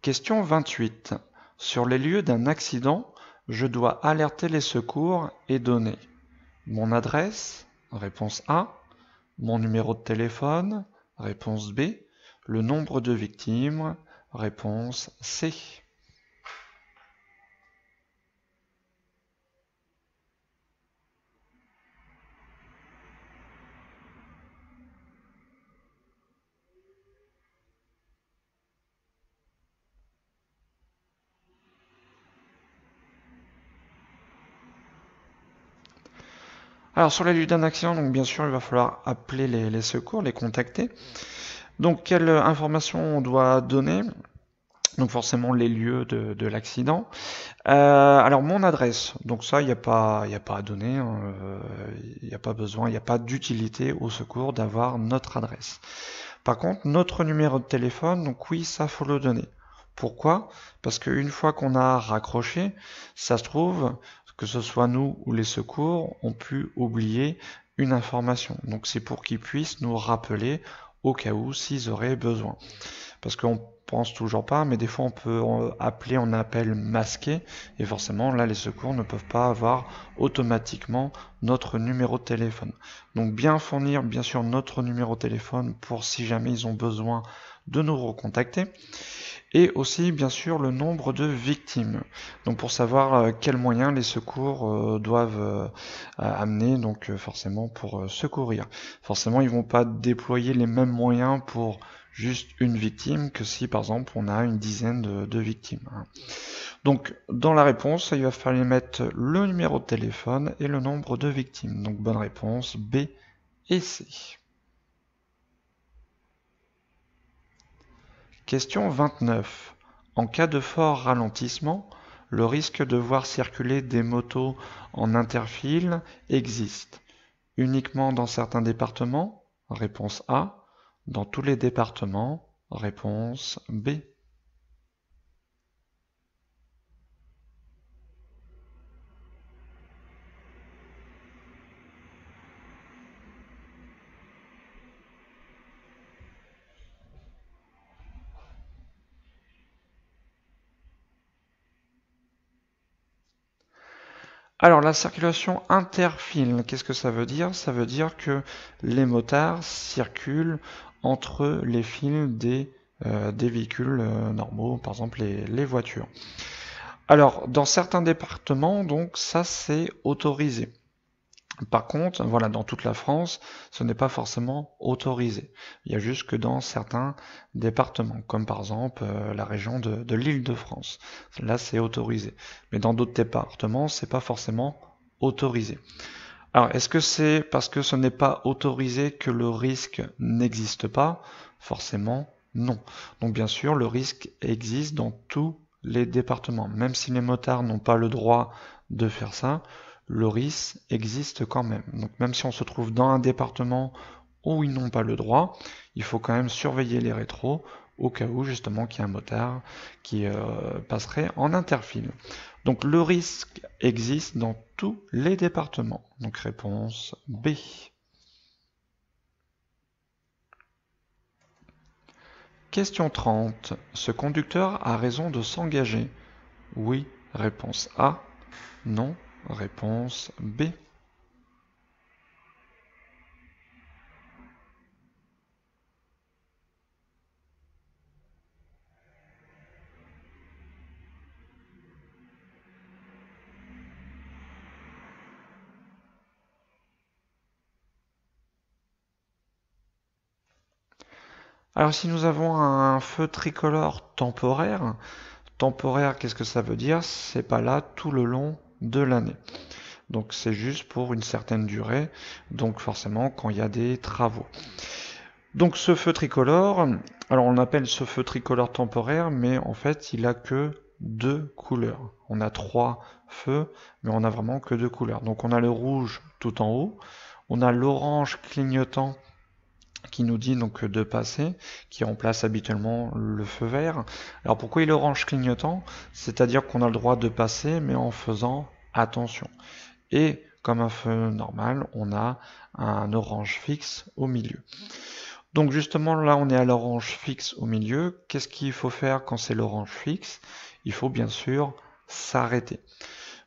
Question 28. Sur les lieux d'un accident, je dois alerter les secours et donner mon adresse, réponse A, mon numéro de téléphone, réponse B, le nombre de victimes, réponse C. Alors sur les lieux d'un accident, donc bien sûr il va falloir appeler les secours, les contacter. Donc quelle information on doit donner? Donc forcément les lieux de l'accident. Alors mon adresse, donc ça il n'y a pas à donner, il n'y a pas besoin, il n'y a pas d'utilité au secours d'avoir notre adresse. Par contre notre numéro de téléphone, donc oui ça faut le donner. Pourquoi? Parce qu'une fois qu'on a raccroché, ça se trouve que ce soit nous ou les secours ont pu oublier une information. Donc c'est pour qu'ils puissent nous rappeler au cas où s'ils auraient besoin. Parce qu'on pense toujours pas, mais des fois on peut appeler en appel masqué, et forcément là les secours ne peuvent pas avoir automatiquement notre numéro de téléphone. Donc bien fournir bien sûr notre numéro de téléphone pour si jamais ils ont besoin de nous recontacter, et aussi bien sûr le nombre de victimes. Donc pour savoir quels moyens les secours doivent amener, donc forcément pour secourir. Forcément ils vont pas déployer les mêmes moyens pour juste une victime que si par exemple on a une dizaine de victimes. Donc dans la réponse il va falloir mettre le numéro de téléphone et le nombre de victimes. Donc bonne réponse B et C. Question 29. En cas de fort ralentissement, le risque de voir circuler des motos en interfile existe. Uniquement dans certains départements? Réponse A. Dans tous les départements? Réponse B. Alors la circulation interfile, qu'est-ce que ça veut dire? Ça veut dire que les motards circulent entre les fils des véhicules normaux, par exemple les voitures. Alors dans certains départements, donc ça c'est autorisé. Par contre, voilà, dans toute la France, ce n'est pas forcément autorisé. Il y a juste que dans certains départements, comme par exemple la région de l'Île-de-France. Là, c'est autorisé. Mais dans d'autres départements, c'est pas forcément autorisé. Alors, est-ce que c'est parce que ce n'est pas autorisé que le risque n'existe pas? Forcément, non. Donc, bien sûr, le risque existe dans tous les départements. Même si les motards n'ont pas le droit de faire ça, le risque existe quand même. Donc, même si on se trouve dans un département où ils n'ont pas le droit, il faut quand même surveiller les rétros au cas où justement qu'il y a un motard qui passerait en interfile. Donc le risque existe dans tous les départements. Donc réponse B. Question 30. Ce conducteur a raison de s'engager? Oui, réponse A. Non, réponse B. Alors si nous avons un feu tricolore temporaire, qu'est-ce que ça veut dire? C'est pas là tout le long de l'année. Donc c'est juste pour une certaine durée, donc forcément quand il y a des travaux. Donc ce feu tricolore, alors on appelle ce feu tricolore temporaire, mais en fait il a que deux couleurs. On a trois feux, mais on a vraiment que deux couleurs. Donc on a le rouge tout en haut, on a l'orange clignotant qui nous dit donc de passer, qui remplace habituellement le feu vert. Alors pourquoi il est orange clignotant? C'est-à-dire qu'on a le droit de passer, mais en faisant attention. Et comme un feu normal, on a un orange fixe au milieu. Donc justement là on est à l'orange fixe au milieu. Qu'est-ce qu'il faut faire quand c'est l'orange fixe? Il faut bien sûr s'arrêter.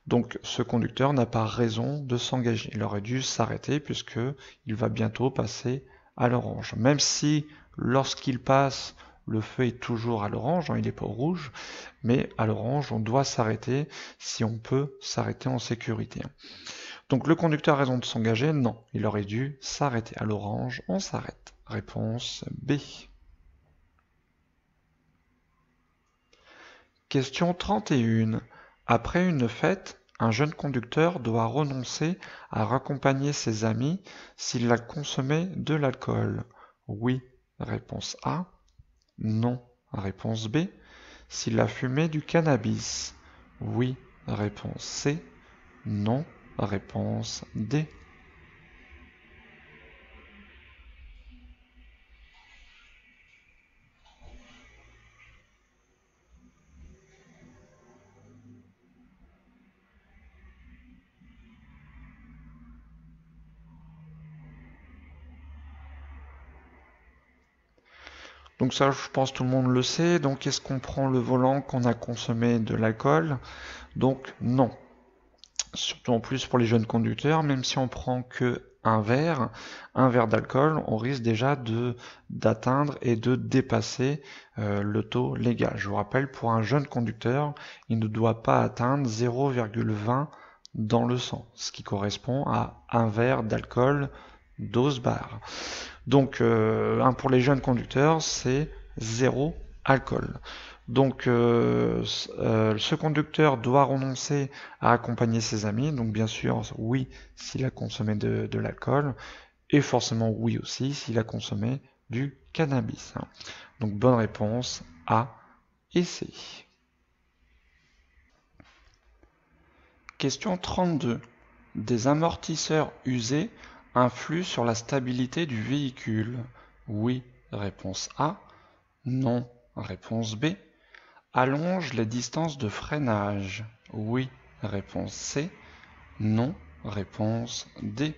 Donc ce conducteur n'a pas raison de s'engager. Il aurait dû s'arrêter puisque il va bientôt passer à l'orange. Même si lorsqu'il passe, le feu est toujours à l'orange, il n'est pas au rouge, mais à l'orange on doit s'arrêter si on peut s'arrêter en sécurité. Donc le conducteur a raison de s'engager? Non, il aurait dû s'arrêter. À l'orange, on s'arrête. Réponse B. Question 31. Après une fête, un jeune conducteur doit renoncer à raccompagner ses amis s'il a consommé de l'alcool. Oui, réponse A. Non, réponse B. S'il a fumé du cannabis. Oui, réponse C. Non, réponse D. Donc ça, je pense tout le monde le sait. Donc est-ce qu'on prend le volant quand on a consommé de l'alcool? Donc non. Surtout en plus pour les jeunes conducteurs, même si on prend que un verre d'alcool, on risque déjà d'atteindre et de dépasser le taux légal. Je vous rappelle, pour un jeune conducteur, il ne doit pas atteindre 0,20 dans le sang, ce qui correspond à un verre d'alcool dose barre. Donc pour les jeunes conducteurs, c'est 0 alcool. Donc ce conducteur doit renoncer à accompagner ses amis. Donc bien sûr, oui, s'il a consommé de l'alcool. Et forcément oui aussi s'il a consommé du cannabis. Donc bonne réponse A et C. Question 32. Des amortisseurs usés influent sur la stabilité du véhicule. Oui, réponse A. Non, réponse B. Allonge les distances de freinage. Oui, réponse C. Non, réponse D.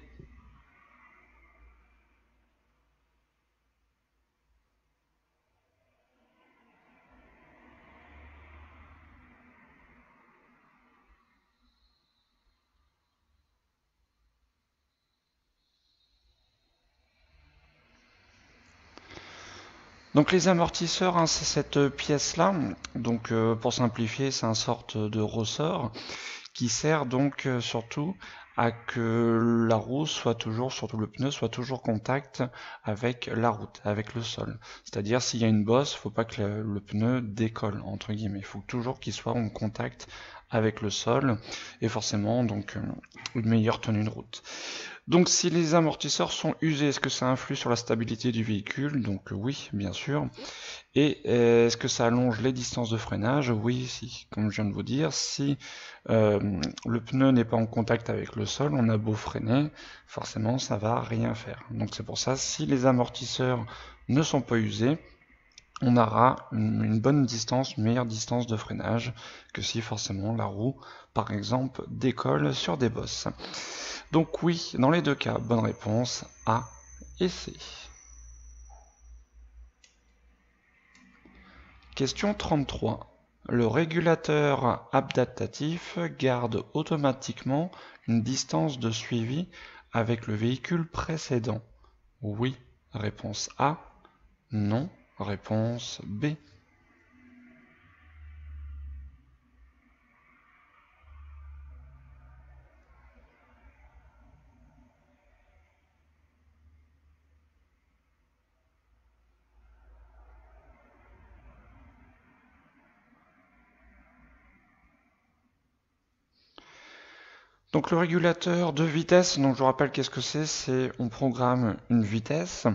Donc les amortisseurs, c'est cette pièce-là. Donc pour simplifier, c'est une sorte de ressort qui sert donc surtout à que la roue soit toujours, surtout le pneu, soit toujours en contact avec la route, avec le sol. C'est-à-dire s'il y a une bosse, il ne faut pas que le pneu décolle, entre guillemets. Il faut toujours qu'il soit en contact avec le sol et forcément donc une meilleure tenue de route. Donc si les amortisseurs sont usés, est-ce que ça influe sur la stabilité du véhicule? Donc oui, bien sûr. Et est-ce que ça allonge les distances de freinage? Oui, si. Comme je viens de vous dire, si le pneu n'est pas en contact avec le sol, on a beau freiner, forcément ça va rien faire. Donc c'est pour ça, si les amortisseurs ne sont pas usés, on aura une bonne distance, une meilleure distance de freinage que si forcément la roue, par exemple, décolle sur des bosses. Donc oui, dans les deux cas, bonne réponse A et C. Question 33. Le régulateur adaptatif garde automatiquement une distance de suivi avec le véhicule précédent. Oui, réponse A. Non, réponse B. Donc le régulateur de vitesse, donc je vous rappelle qu'est-ce que c'est on programme une vitesse,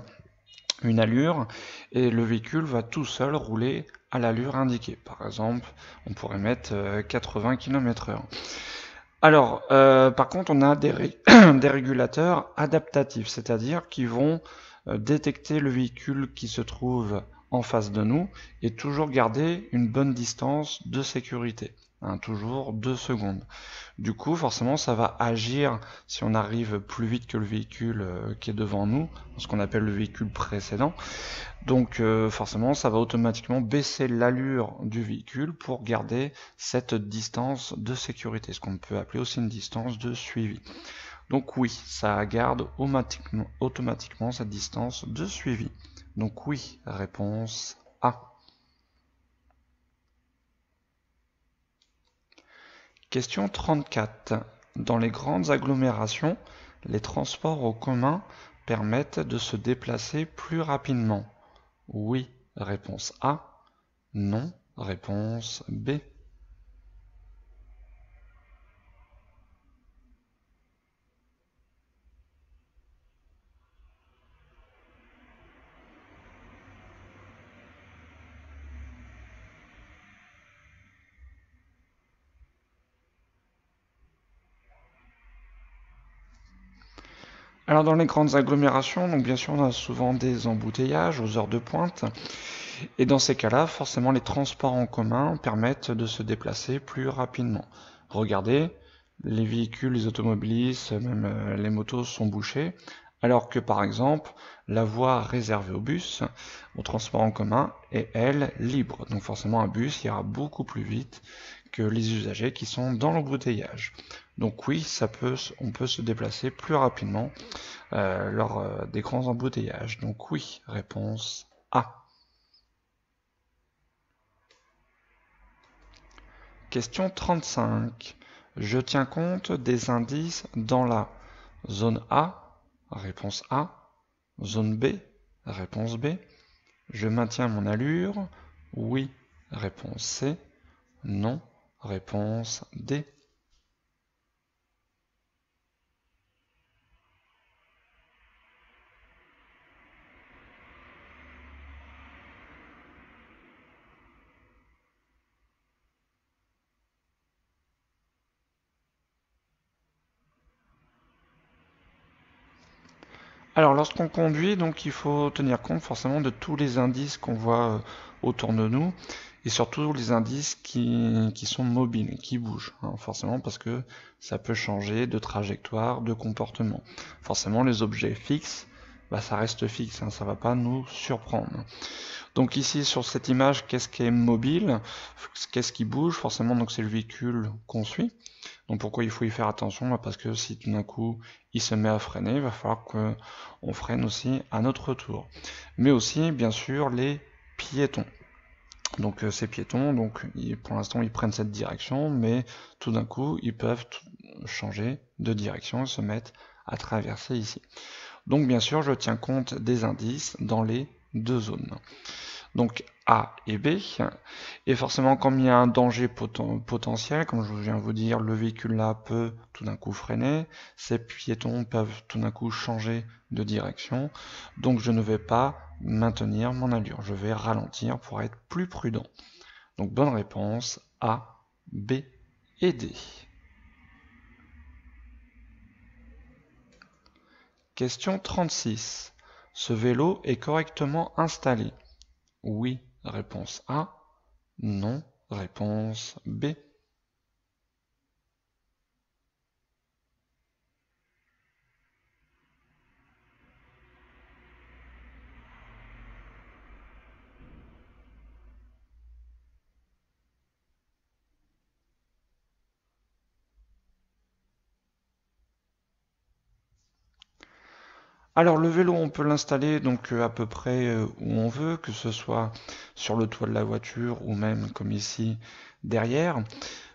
une allure, et le véhicule va tout seul rouler à l'allure indiquée. Par exemple, on pourrait mettre 80 km/h. Alors, par contre, on a des régulateurs adaptatifs, c'est-à-dire qui vont détecter le véhicule qui se trouve en face de nous et toujours garder une bonne distance de sécurité, toujours 2 secondes. Du coup, forcément, ça va agir si on arrive plus vite que le véhicule qui est devant nous, ce qu'on appelle le véhicule précédent. Donc forcément, ça va automatiquement baisser l'allure du véhicule pour garder cette distance de sécurité, ce qu'on peut appeler aussi une distance de suivi. Donc oui, ça garde automatiquement cette distance de suivi. Donc oui, réponse A. Question 34. Dans les grandes agglomérations, les transports en commun permettent de se déplacer plus rapidement. Oui, réponse A. Non, réponse B. Alors dans les grandes agglomérations, donc bien sûr on a souvent des embouteillages aux heures de pointe, et dans ces cas-là, forcément les transports en commun permettent de se déplacer plus rapidement. Regardez, les véhicules, les automobilistes, même les motos sont bouchés. Alors que par exemple, la voie réservée au bus, au transport en commun, est elle libre. Donc forcément un bus ira beaucoup plus vite que les usagers qui sont dans l'embouteillage. Donc oui, on peut se déplacer plus rapidement lors des grands embouteillages. Donc oui, réponse A. Question 35. Je tiens compte des indices dans la zone A, réponse A, zone B, réponse B. Je maintiens mon allure, oui, réponse C, non, réponse D. Alors lorsqu'on conduit, donc il faut tenir compte forcément de tous les indices qu'on voit autour de nous et surtout les indices qui sont mobiles, qui bougent, hein, forcément parce que ça peut changer de trajectoire, de comportement. Forcément les objets fixes, bah, ça reste fixe, hein, ça va pas nous surprendre. Donc ici sur cette image, qu'est-ce qui est mobile? Qu'est-ce qui bouge? Forcément donc c'est le véhicule qu'on suit. Donc pourquoi il faut y faire attention? Parce que si tout d'un coup il se met à freiner, il va falloir qu'on freine aussi à notre tour. Mais aussi bien sûr les piétons. Donc ces piétons, donc pour l'instant ils prennent cette direction, mais tout d'un coup ils peuvent changer de direction et se mettre à traverser ici. Donc bien sûr je tiens compte des indices dans les deux zones. Donc A et B, et forcément comme il y a un danger potentiel, comme je viens de vous dire, le véhicule là peut tout d'un coup freiner, ces piétons peuvent tout d'un coup changer de direction, donc je ne vais pas maintenir mon allure, je vais ralentir pour être plus prudent. Donc bonne réponse A, B et D. Question 36. Ce vélo est correctement installé? Oui, réponse A. Non, réponse B. Alors le vélo, on peut l'installer donc à peu près où on veut, que ce soit sur le toit de la voiture ou même comme ici derrière.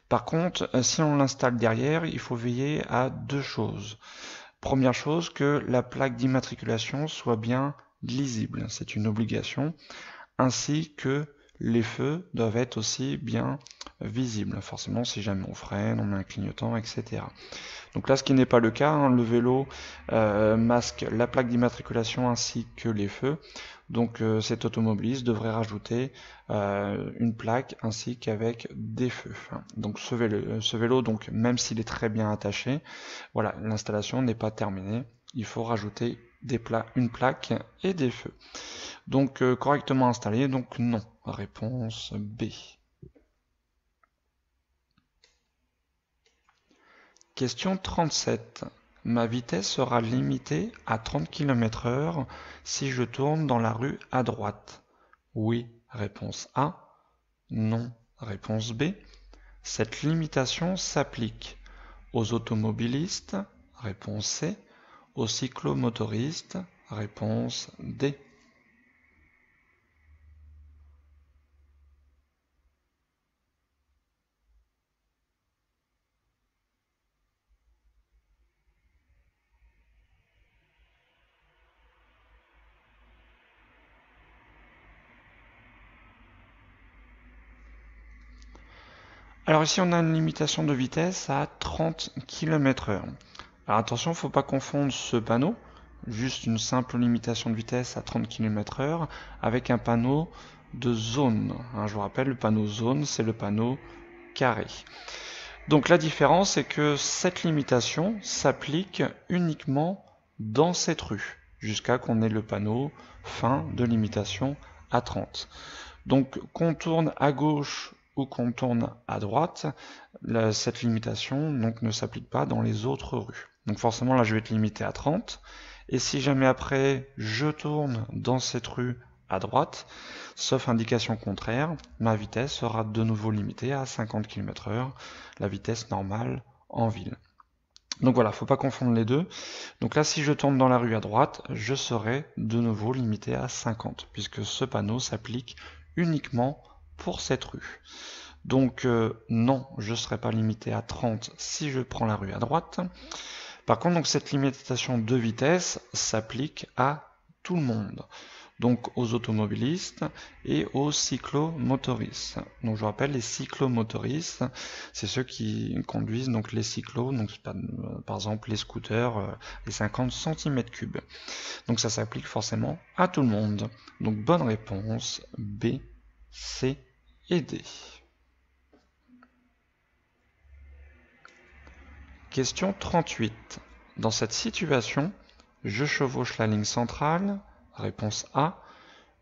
Par contre, si on l'installe derrière, il faut veiller à deux choses. Première chose, que la plaque d'immatriculation soit bien lisible, c'est une obligation, ainsi que les feux doivent être aussi bien visibles, forcément si jamais on freine, on met un clignotant, etc. Donc là, ce qui n'est pas le cas, hein, le vélo masque la plaque d'immatriculation ainsi que les feux. Donc cet automobiliste devrait rajouter une plaque ainsi qu'avec des feux. Donc ce vélo donc, même s'il est très bien attaché, voilà, l'installation n'est pas terminée. Il faut rajouter une plaque et des feux. Donc correctement installé, donc non. Réponse B. Question 37. Ma vitesse sera limitée à 30 km/h si je tourne dans la rue à droite. Oui, réponse A. Non, réponse B. Cette limitation s'applique aux automobilistes, réponse C. Aux cyclomotoristes, réponse D. Alors ici on a une limitation de vitesse à 30 km/h. Alors attention, il ne faut pas confondre ce panneau, juste une simple limitation de vitesse à 30 km/h, avec un panneau de zone. Je vous rappelle, le panneau zone, c'est le panneau carré. Donc la différence, c'est que cette limitation s'applique uniquement dans cette rue, jusqu'à qu'on ait le panneau fin de limitation à 30. Donc qu'on tourne à gauche ou qu'on tourne à droite, cette limitation donc, ne s'applique pas dans les autres rues. Donc forcément là je vais être limité à 30, Et si jamais après je tourne dans cette rue à droite, sauf indication contraire, ma vitesse sera de nouveau limitée à 50 km/h, la vitesse normale en ville. Donc voilà, faut pas confondre les deux. Donc là, si je tourne dans la rue à droite, je serai de nouveau limité à 50, puisque ce panneau s'applique uniquement pour cette rue. Donc non, je ne serai pas limité à 30 si je prends la rue à droite. Par contre, donc, cette limitation de vitesse s'applique à tout le monde. Donc aux automobilistes et aux cyclomotoristes. Donc je rappelle, les cyclomotoristes, c'est ceux qui conduisent donc les cyclos, donc par exemple les scooters, les 50 cm3. Donc ça s'applique forcément à tout le monde. Donc bonne réponse, B, C et D. Question 38. Dans cette situation, je chevauche la ligne centrale, réponse A.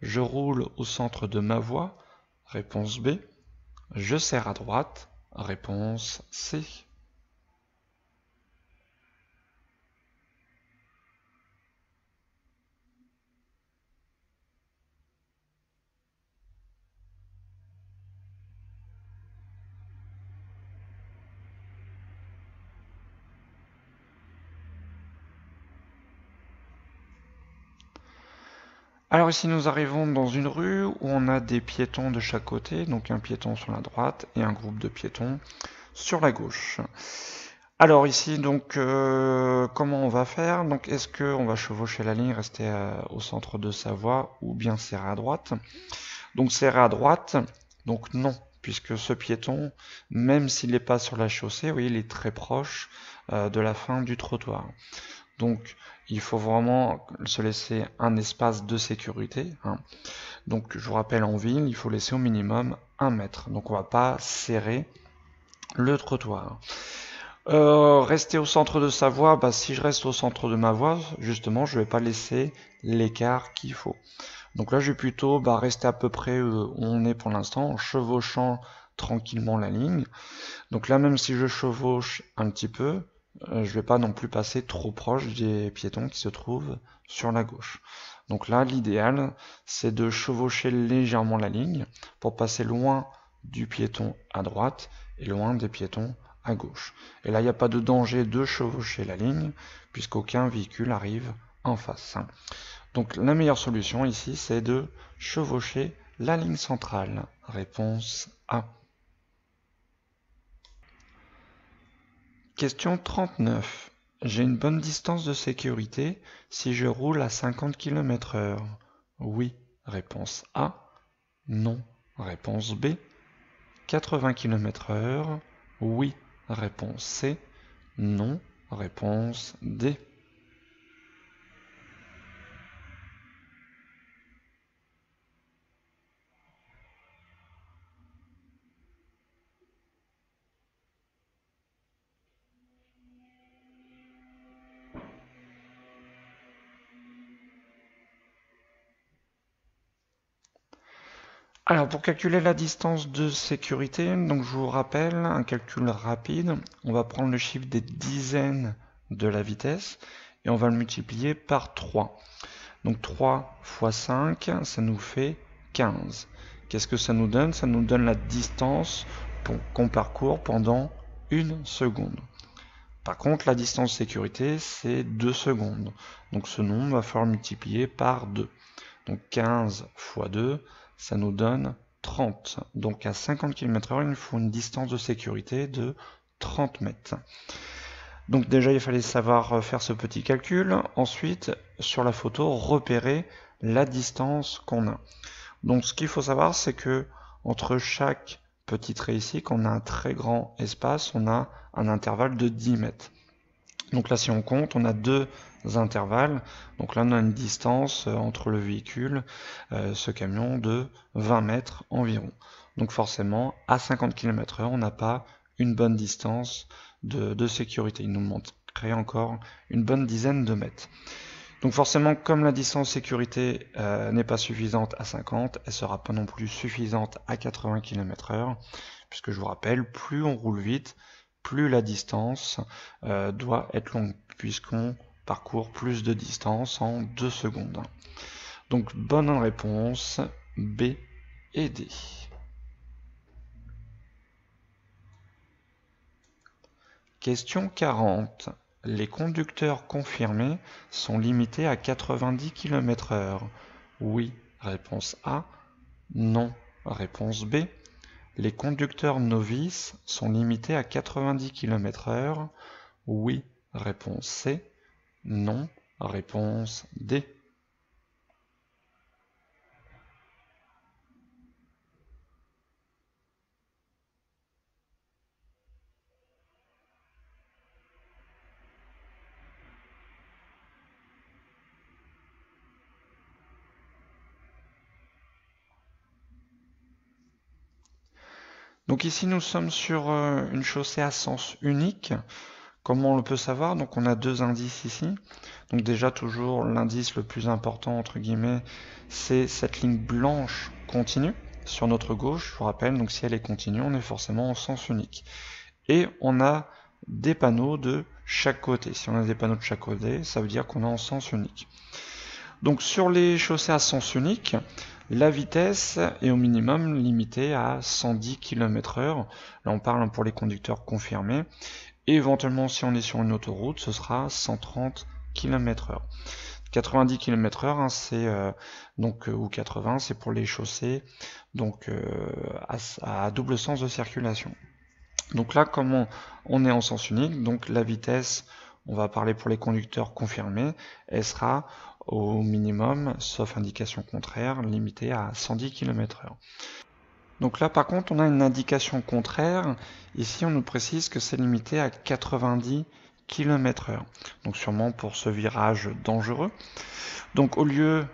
Je roule au centre de ma voie, réponse B. Je serre à droite, réponse C. Alors ici nous arrivons dans une rue où on a des piétons de chaque côté, donc un piéton sur la droite et un groupe de piétons sur la gauche. Alors ici donc comment on va faire? Donc est-ce qu'on va chevaucher la ligne, rester au centre de sa voie ou bien serrer à droite? Donc serrer à droite, donc non, puisque ce piéton, même s'il n'est pas sur la chaussée, vous voyez, il est très proche de la fin du trottoir. Donc il faut vraiment se laisser un espace de sécurité. Donc je vous rappelle, en ville, il faut laisser au minimum 1 mètre. Donc on ne va pas serrer le trottoir. Rester au centre de sa voie, bah, si je reste au centre de ma voie, justement, je ne vais pas laisser l'écart qu'il faut. Donc là, je vais plutôt rester à peu près où on est pour l'instant, en chevauchant tranquillement la ligne. Donc là, même si je chevauche un petit peu, je vais pas non plus passer trop proche des piétons qui se trouvent sur la gauche. Donc là, l'idéal, c'est de chevaucher légèrement la ligne pour passer loin du piéton à droite et loin des piétons à gauche. Et là, il n'y a pas de danger de chevaucher la ligne puisqu'aucun véhicule arrive en face. Donc la meilleure solution ici, c'est de chevaucher la ligne centrale. Réponse A. Question 39. J'ai une bonne distance de sécurité si je roule à 50 km/h. Oui, réponse A. Non, réponse B. 80 km/h. Oui, réponse C. Non, réponse D. Alors pour calculer la distance de sécurité, donc je vous rappelle un calcul rapide, on va prendre le chiffre des dizaines de la vitesse et on va le multiplier par 3. Donc 3 fois 5, ça nous fait 15. Qu'est-ce que ça nous donne? Ça nous donne la distance qu'on parcourt pendant 1 seconde. Par contre, la distance de sécurité, c'est 2 secondes. Donc ce nombre va falloir multiplier par 2. Donc 15 fois 2, ça nous donne 30. Donc à 50 km/h, il nous faut une distance de sécurité de 30 mètres. Donc déjà, il fallait savoir faire ce petit calcul. Ensuite, sur la photo, repérer la distance qu'on a. Donc ce qu'il faut savoir, c'est que entre chaque petit trait ici, qu'on a un très grand espace, on a un intervalle de 10 mètres. Donc là, si on compte, on a 2 intervalles. Donc là, on a une distance entre le véhicule, ce camion, de 20 mètres environ. Donc forcément, à 50 km/h, on n'a pas une bonne distance de sécurité. Il nous manquerait encore une bonne dizaine de mètres. Donc forcément, comme la distance sécurité n'est pas suffisante à 50, elle ne sera pas non plus suffisante à 80 km/h, puisque je vous rappelle, plus on roule vite, plus la distance doit être longue, puisqu'on parcourt plus de distance en 2 secondes. Donc bonne réponse B et D. Question 40. Les conducteurs confirmés sont limités à 90 km/h. Oui, réponse A. Non, réponse B. Les conducteurs novices sont limités à 90 km/h. Oui, réponse C. Non, réponse D. Donc ici nous sommes sur une chaussée à sens unique. Comment on le peut savoir? Donc on a 2 indices ici. Donc déjà toujours l'indice le plus important entre guillemets, c'est cette ligne blanche continue sur notre gauche. Je vous rappelle, donc si elle est continue, on est forcément en sens unique. Et on a des panneaux de chaque côté. Si on a des panneaux de chaque côté, ça veut dire qu'on est en sens unique. Donc sur les chaussées à sens unique, la vitesse est au minimum limitée à 110 km/h. Là on parle pour les conducteurs confirmés. Et éventuellement si on est sur une autoroute, ce sera 130 km/h. 90 km/h, hein, c'est ou 80, c'est pour les chaussées donc à double sens de circulation. Donc là, comme on est en sens unique, donc la vitesse, on va parler pour les conducteurs confirmés, elle sera au minimum, sauf indication contraire, limitée à 110 km/h. Donc là, par contre, on a une indication contraire. Ici, on nous précise que c'est limité à 90 km/h. Donc sûrement pour ce virage dangereux. Donc au lieu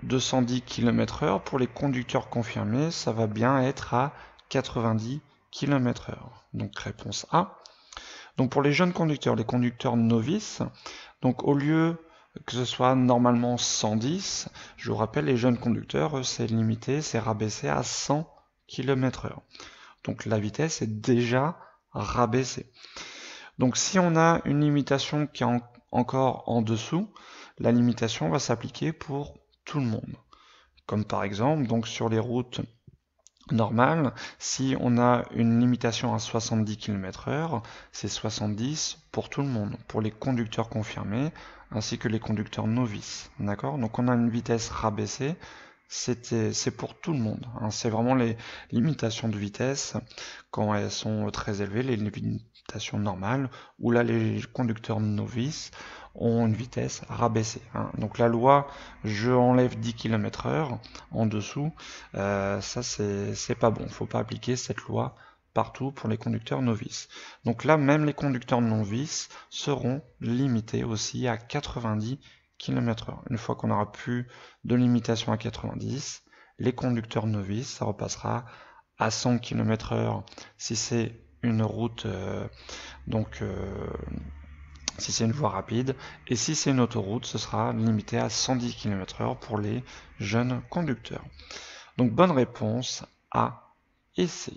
de 110 km/h, pour les conducteurs confirmés, ça va bien être à 90 km/h. Donc réponse A. Donc pour les jeunes conducteurs, les conducteurs novices, donc au lieu que ce soit normalement 110, je vous rappelle, les jeunes conducteurs, c'est limité, c'est rabaissé à 100 km/h. Donc la vitesse est déjà rabaissée. Donc si on a une limitation qui est encore en dessous, la limitation va s'appliquer pour tout le monde. Comme par exemple, donc sur les routes normales, si on a une limitation à 70 km/h, c'est 70 pour tout le monde, pour les conducteurs confirmés, ainsi que les conducteurs novices. D'accord? Donc on a une vitesse rabaissée, c'est pour tout le monde. Hein. C'est vraiment les limitations de vitesse, quand elles sont très élevées, les limitations normales, où là les conducteurs novices ont une vitesse rabaissée. Hein. Donc la loi, je enlève 10 km/h en dessous, ça c'est pas bon. Faut pas appliquer cette loi partout pour les conducteurs novices. Donc là, même les conducteurs novices seront limités aussi à 90 km/h. Une fois qu'on n'aura plus de limitation à 90, les conducteurs novices, ça repassera à 100 km/h si c'est une route, si c'est une voie rapide, et si c'est une autoroute, ce sera limité à 110 km/h pour les jeunes conducteurs. Donc bonne réponse A et C.